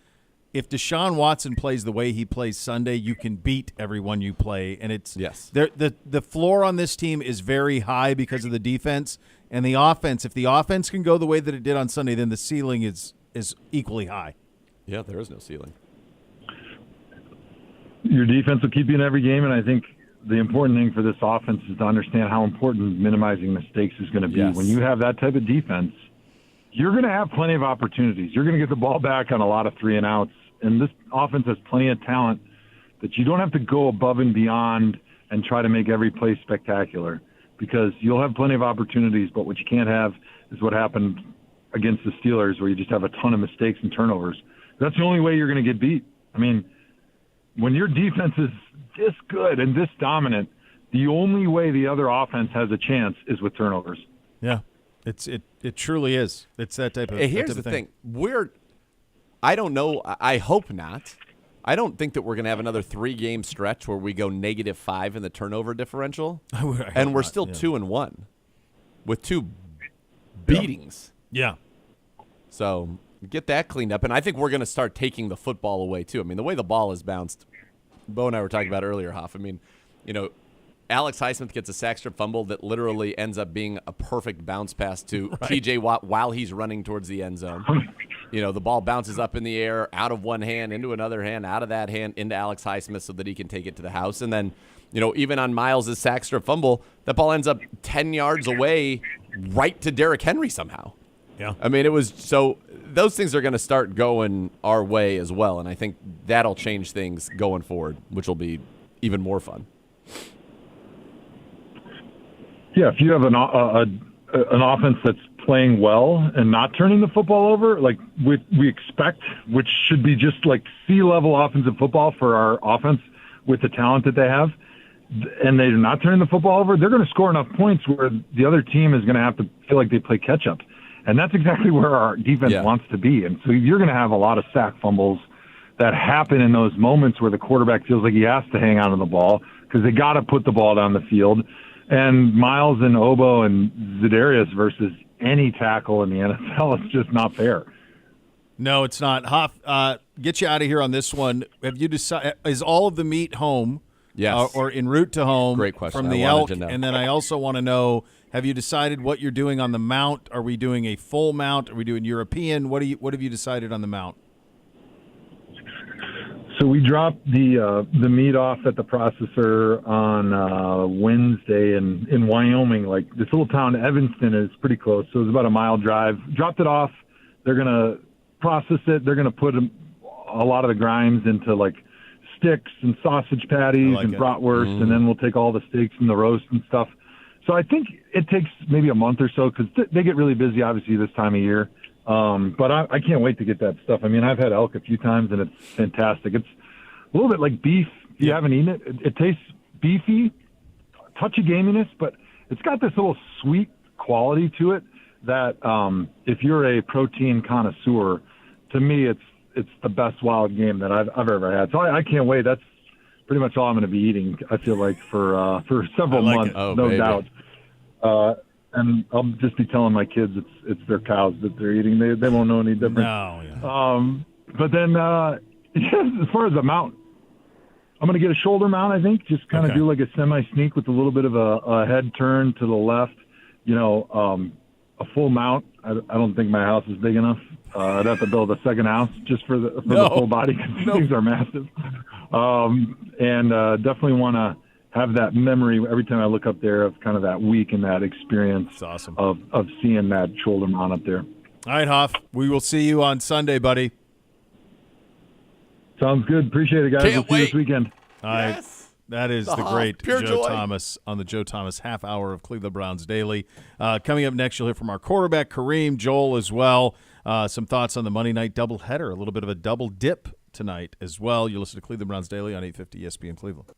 If Deshaun Watson plays the way he plays Sunday, you can beat everyone you play. And it's the floor on this team is very high because of the defense and the offense. If the offense can go the way that it did on Sunday, then the ceiling is equally high. Yeah, there is no ceiling. Your defense will keep you in every game, and I think the important thing for this offense is to understand how important minimizing mistakes is going to be. Yes. When you have that type of defense, you're going to have plenty of opportunities. You're going to get the ball back on a lot of 3-and-outs. And this offense has plenty of talent that you don't have to go above and beyond and try to make every play spectacular, because you'll have plenty of opportunities, but what you can't have is what happened against the Steelers, where you just have a ton of mistakes and turnovers. That's the only way you're going to get beat. I mean, when your defense is this good and this dominant, the only way the other offense has a chance is with turnovers. Yeah, it truly is. It's that type of Hey, here's that type the of thing. I don't know. I hope not. I don't think that we're going to have another 3-game stretch where we go -5 in the turnover differential, and we're still 2-1 with 2 beatings. Yeah. So get that cleaned up, and I think we're going to start taking the football away too. I mean, the way the ball is bounced, Bo and I were talking about earlier, Hoff. I mean, Alex Highsmith gets a sack strip fumble that literally ends up being a perfect bounce pass to T.J. Watt while he's running towards the end zone. The ball bounces up in the air, out of one hand, into another hand, out of that hand, into Alex Highsmith so that he can take it to the house. And then, even on Miles' sack strip fumble, that ball ends up 10 yards away right to Derrick Henry somehow. Yeah. I mean, it was so those things are going to start going our way as well. And I think that'll change things going forward, which will be even more fun. Yeah, if you have an offense that's playing well and not turning the football over, like we expect, which should be just like C-level offensive football for our offense with the talent that they have, and they're not turning the football over, they're going to score enough points where the other team is going to have to feel like they play catch-up. And that's exactly where our defense wants to be. And so you're going to have a lot of sack fumbles that happen in those moments where the quarterback feels like he has to hang on to the ball because they got to put the ball down the field. And Miles and Obo and Za'Darius versus any tackle in the NFL, it's just not fair. No, it's not. Hoff, get you out of here on this one. Have you decided, is all of the meat home? Yes. Or en route to home? Great question. From the elk. And then I also want to know, have you decided what you're doing on the mount? Are we doing a full mount? Are we doing European? What have you decided on the mount? So we dropped the meat off at the processor on Wednesday in Wyoming. Like this little town, Evanston, is pretty close. So it was about a mile drive. Dropped it off. They're going to process it. They're going to put a lot of the grinds into like sticks and sausage patties and bratwurst, and then we'll take all the steaks and the roast and stuff. So I think it takes maybe a month or so because they get really busy, obviously, this time of year. But I can't wait to get that stuff. I mean, I've had elk a few times, and it's fantastic. It's a little bit like beef. If you haven't eaten it, it tastes beefy, touch of gaminess, but it's got this little sweet quality to it that if you're a protein connoisseur, to me, it's the best wild game that I've ever had. So I can't wait. That's pretty much all I'm going to be eating, I feel like, for several months, no doubt. And I'll just be telling my kids it's their cows that they're eating. They won't know any different. No, yeah. But then as far as the mount, I'm going to get a shoulder mount, I think, just kind of do like a semi-sneak with a little bit of a head turn to the left. A full mount. I don't think my house is big enough. I'd have to build a second house just for the full body because things are massive. And definitely want to have that memory every time I look up there of kind of that week and that experience. That's awesome. of seeing that shoulder mount up there. All right, Hoff. We will see you on Sunday, buddy. Sounds good. Appreciate it, guys. Can't We'll see you wait. this weekend. All right. That is the Hoff, great pure Joe joy. Thomas on the Joe Thomas half hour of Cleveland Browns Daily. Coming up next, you'll hear from our quarterback, Kareem, Joel as well. Some thoughts on the Monday night doubleheader, a little bit of a double dip tonight as well. You listen to Cleveland Browns Daily on 850 ESPN Cleveland.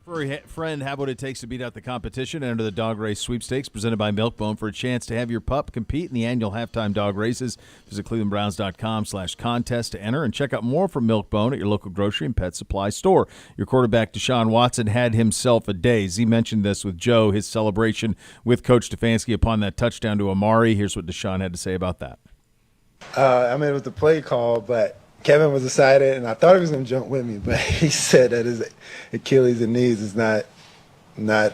Friend, how about it takes to beat out the competition and enter the dog race sweepstakes presented by Milkbone for a chance to have your pup compete in the annual halftime dog races. Visit clevelandbrowns.com/contest to enter and check out more from Milkbone at your local grocery and pet supply store. Your quarterback, Deshaun Watson, had himself a day. Z mentioned this with Joe, his celebration with Coach Stefanski upon that touchdown to Amari. Here's what Deshaun had to say about that. I mean, it was the play call, but Kevin was excited, and I thought he was going to jump with me, but he said that his Achilles and knees is not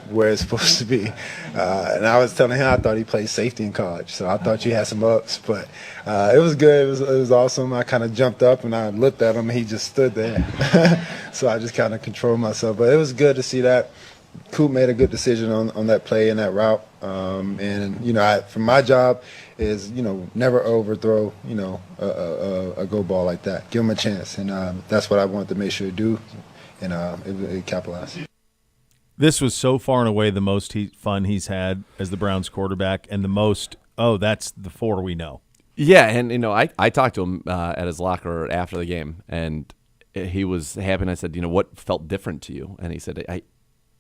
where it's supposed to be. And I was telling him I thought he played safety in college, so I thought you had some ups. But it was good. It was awesome. I kind of jumped up, and I looked at him, and he just stood there. So I just kind of controlled myself. But it was good to see that. Coop made a good decision on that play and that route. And, you know, for my job is, you know, never overthrow, you know, a go ball like that. Give him a chance. And that's what I wanted to make sure to do. And it capitalized. This was so far and away the most fun he's had as the Browns quarterback, and the most, that's the 4 we know. Yeah, and, you know, I talked to him at his locker after the game, and he was happy, and I said, you know, what felt different to you? And he said, I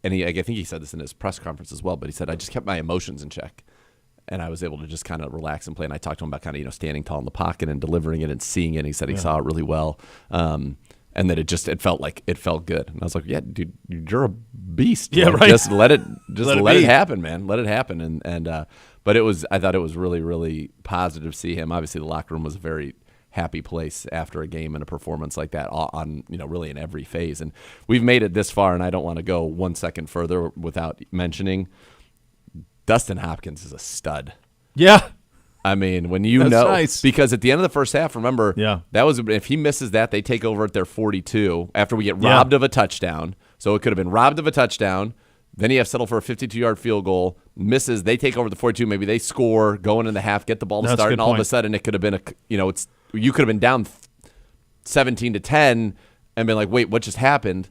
think he said this in his press conference as well, but he said, I just kept my emotions in check, and I was able to just kind of relax and play. And I talked to him about kind of, you know, standing tall in the pocket and delivering it and seeing it. And he said he saw it really well, and that it felt good. And I was like, yeah, dude, you're a beast. Yeah, like, right. Just let it happen, man. Let it happen. But I thought it was really, really positive to see him. Obviously, the locker room was a very happy place after a game and a performance like that on, you know, really in every phase. And we've made it this far, and I don't want to go 1 second further without mentioning Dustin Hopkins is a stud. Yeah. I mean, when That's nice. because at the end of the first half, remember, that was, if he misses that, they take over at their 42 after we get robbed of a touchdown. So it could have been robbed of a touchdown. Then you have settled for a 52-yard field goal. Misses, they take over the 42. Maybe they score, go in the half, get the ball to start, and all of a sudden it could have been you could have been down 17-10 and been like, wait, what just happened?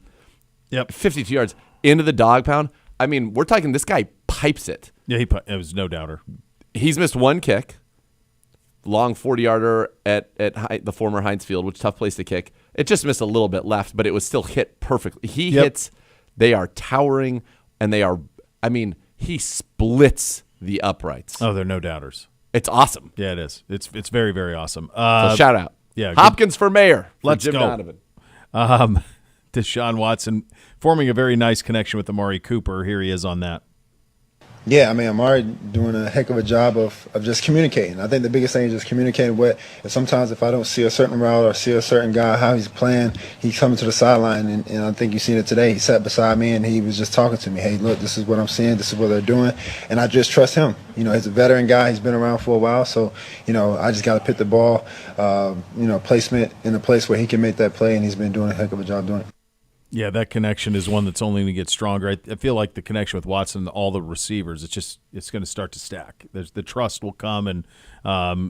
Yep. 52 yards into the dog pound. I mean, we're talking this guy pipes it. Yeah, it was no doubter. He's missed one kick, long 40-yarder at the former Heinz Field, which is a tough place to kick. It just missed a little bit left, but it was still hit perfectly. He hits, they are towering, and he splits the uprights. Oh, they're no doubters. It's awesome. Yeah, it is. It's very, very awesome. So shout out. Yeah, Hopkins for mayor. Let's Jim go. Donovan. Deshaun Watson forming a very nice connection with Amari Cooper. Here he is on that. Yeah, I mean, Amari doing a heck of a job of just communicating. I think the biggest thing is just communicating sometimes if I don't see a certain route or see a certain guy, how he's playing, he's coming to the sideline, and I think you've seen it today. He sat beside me, and he was just talking to me. Hey, look, this is what I'm seeing. This is what they're doing. And I just trust him. You know, he's a veteran guy. He's been around for a while. So, you know, I just got to put the ball, placement in a place where he can make that play, and he's been doing a heck of a job doing it. Yeah, that connection is one that's only going to get stronger. I feel like the connection with Watson and all the receivers, it's going to start to stack. The trust will come, and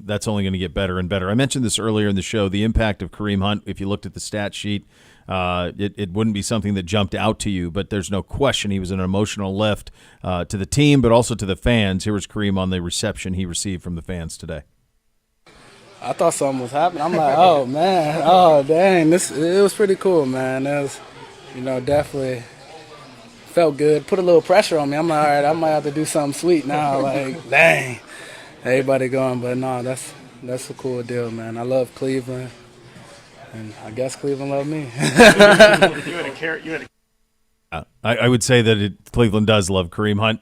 that's only going to get better and better. I mentioned this earlier in the show, the impact of Kareem Hunt. If you looked at the stat sheet, it wouldn't be something that jumped out to you, but there's no question he was an emotional lift to the team, but also to the fans. Here was Kareem on the reception he received from the fans today. I thought something was happening. I'm like, oh, man, oh, dang. It was pretty cool, man. It was, definitely felt good. Put a little pressure on me. I'm like, all right, I might have to do something sweet now. Like, dang, everybody going. But, no, that's a cool deal, man. I love Cleveland, and I guess Cleveland loved me. I would say that Cleveland does love Kareem Hunt.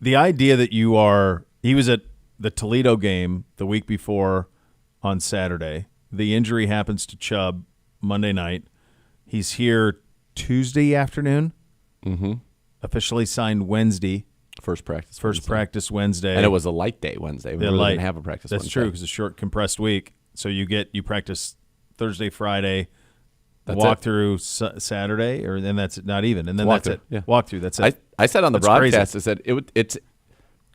The idea that he was at the Toledo game the week before on Saturday. The injury happens to Chubb Monday night. He's here Tuesday afternoon. Mm-hmm. Officially signed Wednesday. First practice Wednesday. And it was a light day Wednesday. We really didn't have a practice That's Wednesday. true, because it's a short, compressed week. So you practice Thursday, Friday, That's walk through Saturday, and then that's not even. And then that's it. Yeah. Walk through, that's it. I said on the broadcast, I said it's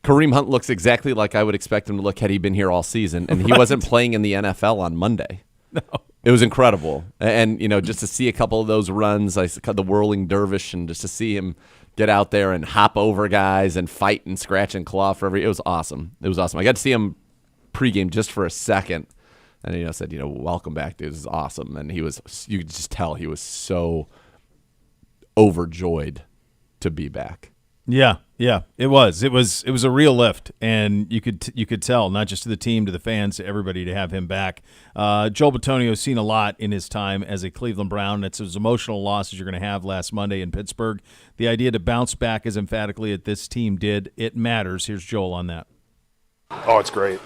Kareem Hunt looks exactly like I would expect him to look had he been here all season, and he wasn't playing in the NFL on Monday. No. It was incredible. And, just to see a couple of those runs, I saw the whirling dervish, and just to see him get out there and hop over guys and fight and scratch and claw it was awesome. It was awesome. I got to see him pregame just for a second, and, said, welcome back, dude. This is awesome. And you could just tell he was so overjoyed to be back. Yeah, it was. It was a real lift, and you could tell, not just to the team, to the fans, to everybody, to have him back. Joel Bitonio's seen a lot in his time as a Cleveland Brown. It's as emotional loss as you're going to have last Monday in Pittsburgh. The idea to bounce back as emphatically as this team did, it matters. Here's Joel on that. Oh, it's great.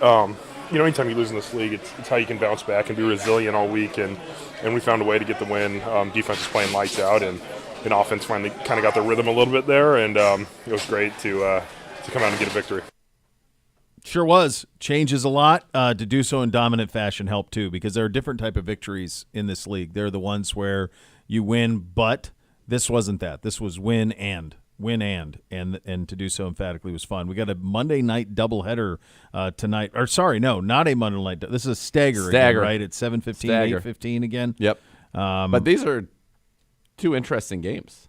Anytime you lose in this league, it's how you can bounce back and be resilient all week, and we found a way to get the win. Defense is playing lights out, and offense finally kind of got their rhythm a little bit there, and it was great to come out and get a victory. Sure was. Changes a lot. To do so in dominant fashion helped too, because there are different type of victories in this league. There are the ones where you win, but this wasn't that. This was win and to do so emphatically was fun. We got a Monday night doubleheader tonight. Or sorry, no, not a Monday night. This is a stagger. Again, right? It's 7:15, 8:15 again. Yep. But these are two interesting games.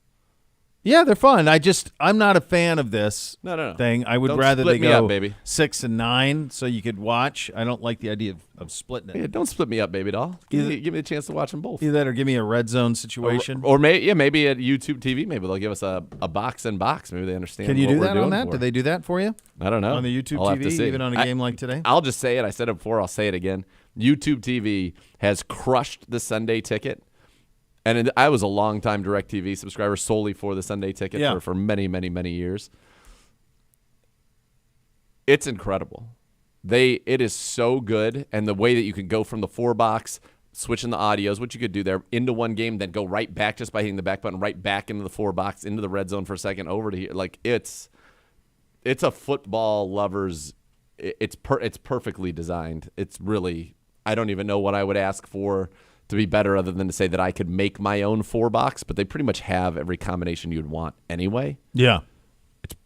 Yeah, they're fun. I'm not a fan of this thing. I would rather they go up, baby. 6 and 9 so you could watch. I don't like the idea of splitting it. Yeah, don't split me up, baby doll. Give me a chance to watch them both. Either that or give me a red zone situation. Or maybe at YouTube TV, maybe they'll give us a box and box. Maybe they understand. Can you what do we're that doing on that? For. Do they do that for you? I don't know. On the YouTube I'll have TV, to see. even on a game like today? I'll just say it. I said it before. I'll say it again. YouTube TV has crushed the Sunday ticket. And I was a long-time DirecTV subscriber solely for the Sunday ticket for many, many, many years. It's incredible. It is so good, and the way that you can go from the 4-box, switching the audios, which you could do there, into one game, then go right back just by hitting the back button, right back into the 4-box, into the red zone for a second, over to here. Like, it's a football lover's. It's perfectly designed. It's really, I don't even know what I would ask for to be better other than to say that I could make my own 4-box, but they pretty much have every combination you'd want anyway. Yeah.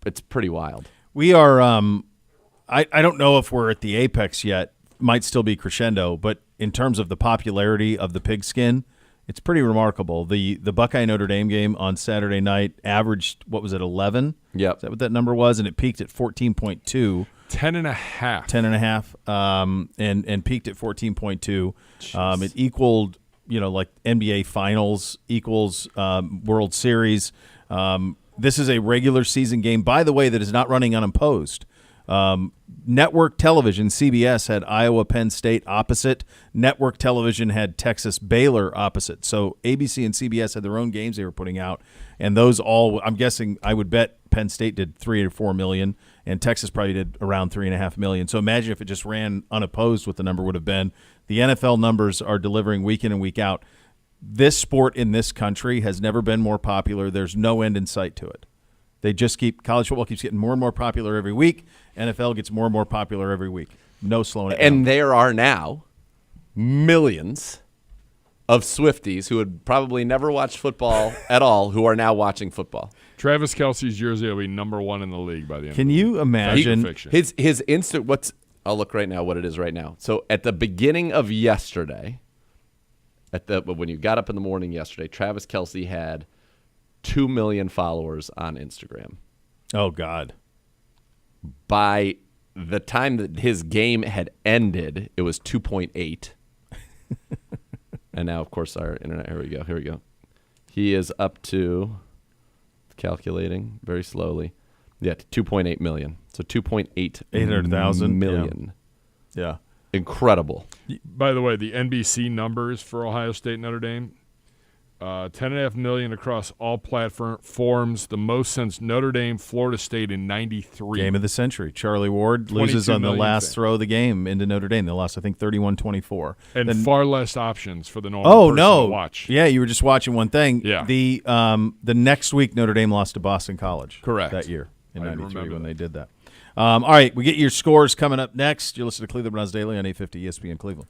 It's pretty wild. We are I don't know if we're at the apex yet. Might still be crescendo, but in terms of the popularity of the pigskin, it's pretty remarkable. The Buckeye Notre Dame game on Saturday night averaged, what was it, 11? Yep. Is that what that number was? And it peaked at 14.2. 10.5. 10.5, and peaked at 14.2. It equaled, like NBA Finals equals World Series. This is a regular season game, by the way, that is not running unopposed. Network television, CBS, had Iowa Penn State opposite. Network television had Texas Baylor opposite. So ABC and CBS had their own games they were putting out, and those all, I'm guessing, I would bet Penn State did 3 or 4 million, and Texas probably did around 3.5 million. So imagine if it just ran unopposed, what the number would have been. The NFL numbers are delivering week in and week out. This sport in this country has never been more popular. There's no end in sight to it. They just college football keeps getting more and more popular every week. NFL gets more and more popular every week. No slowing it down. And there are now millions of Swifties who had probably never watched football at all who are now watching football. Travis Kelce's jersey will be #1 in the league by the end. Can you imagine his instant? I'll look right now what it is right now. So at the beginning of yesterday, when you got up in the morning yesterday, Travis Kelce had 2 million followers on Instagram. Oh, God. By the time that his game had ended, it was 2.8. And now, of course, our internet, here we go. He is up to, calculating very slowly, 2.8 million. So 800,000 million. Yeah. Incredible. By the way, the NBC numbers for Ohio State Notre Dame, 10.5 million across all platforms, the most since Notre Dame, Florida State in 93. Game of the century. Charlie Ward loses on the last throw of the game into Notre Dame. They lost, I think, 31-24. And then, far less options for the normal person to watch. Yeah, you were just watching one thing. Yeah. The next week, Notre Dame lost to Boston College. Correct. That year in 93 when they did that. All right, we get your scores coming up next. You listen to Cleveland Browns Daily on 850 ESPN Cleveland.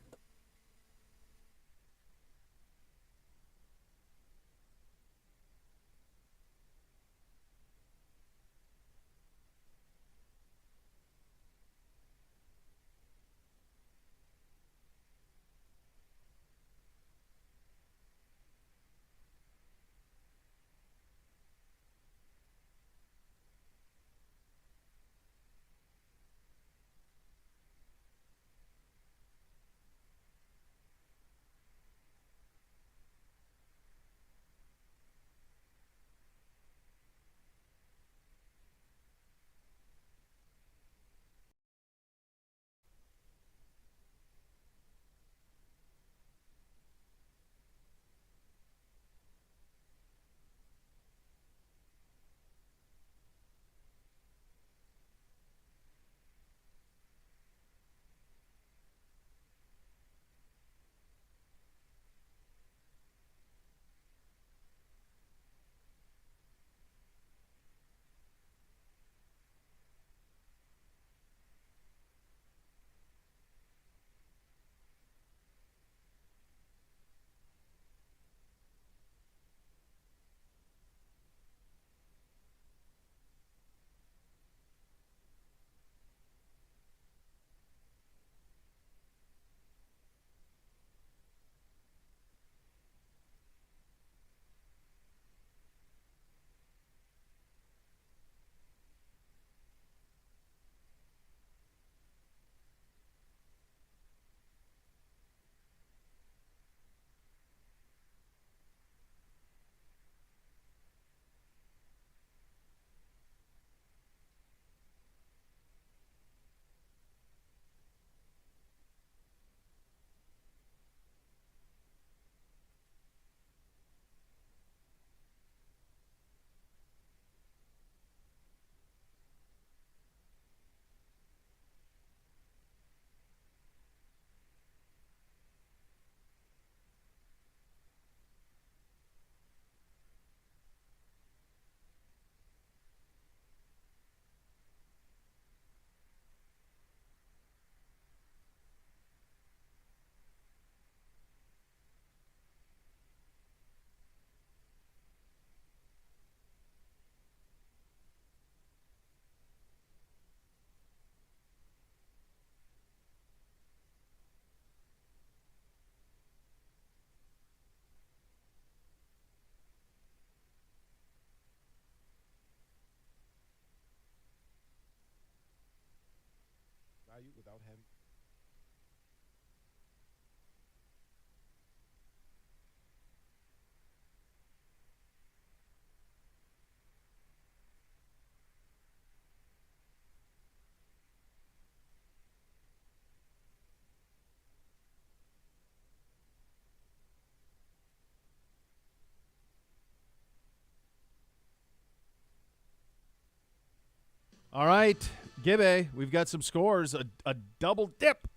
All right, Gibby, we've got some scores. A double dip.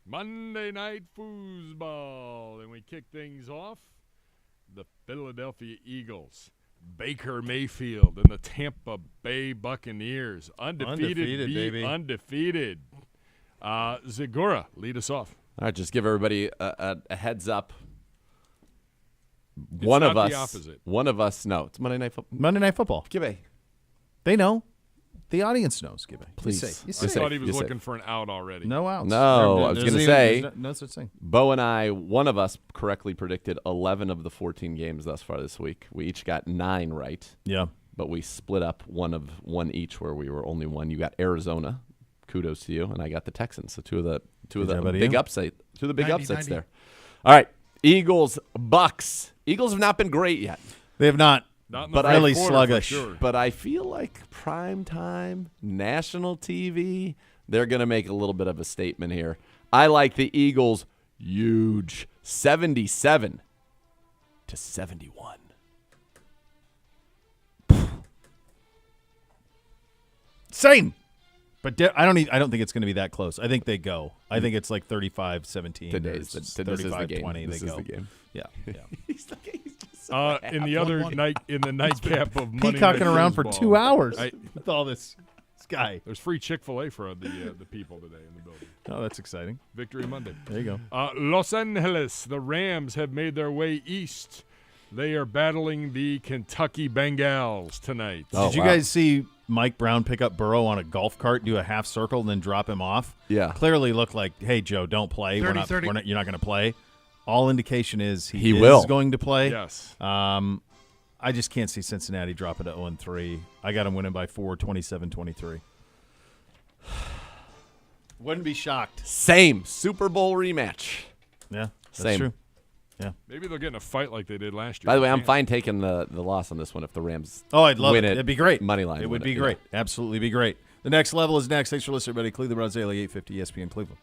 Monday Night Foosball. And we kick things off. The Philadelphia Eagles, Baker Mayfield, and the Tampa Bay Buccaneers. Undefeated baby. Undefeated. Zagora, lead us off. All right, just give everybody a heads up. It's One not of us. the opposite. One of us. No, it's Monday Night Football. Monday Night Football. Gibby. They know. The audience knows, Gibby. Please. You I say. thought he was looking for an out already. No outs. No, I was going to say, there's no such thing. Bo and I, one of us correctly predicted 11 of the 14 games thus far this week. We each got 9 right. Yeah. But we split up one each where we were only one. You got Arizona. Kudos to you. And I got the Texans. So two of the big upsets there. All right. Eagles, Bucks. Eagles have not been great yet. They have not. Not in but the really fourth quarter, sluggish. for sure. But I feel like prime time, national TV, they're going to make a little bit of a statement here. I like the Eagles huge, 77-71. Same. But I don't think it's going to be that close. I think they go. I think it's like 35-17. Today's the 35-20. This They is go. the game. Yeah. He's just so In the other night, in the nightcap of Monday Peacocking Night around for Foosball. 2 hours with all this guy. There's free Chick-fil-A for the people today in the building. Oh, that's exciting. Victory Monday. There you go. Los Angeles, the Rams have made their way east. They are battling the Kentucky Bengals tonight. Did you guys see Mike Brown pick up Burrow on a golf cart, do a half circle, and then drop him off? Yeah. Clearly looked like, hey, Joe, don't play. 30, You're not going to play. All indication is he will. is going to play. Yes. I just can't see Cincinnati dropping to 0-3. I got them winning by 4, 27-23. Wouldn't be shocked. Same. Super Bowl rematch. Yeah, that's Same. true. Yeah. Maybe they'll get in a fight like they did last year. By the way, I'm fine taking the loss on this one if the Rams I'd love win it. It'd be great. Money line. It would be great. Absolutely be great. The next level is next. Thanks for listening, everybody. Cleveland Browns Daily, 850 ESPN Cleveland.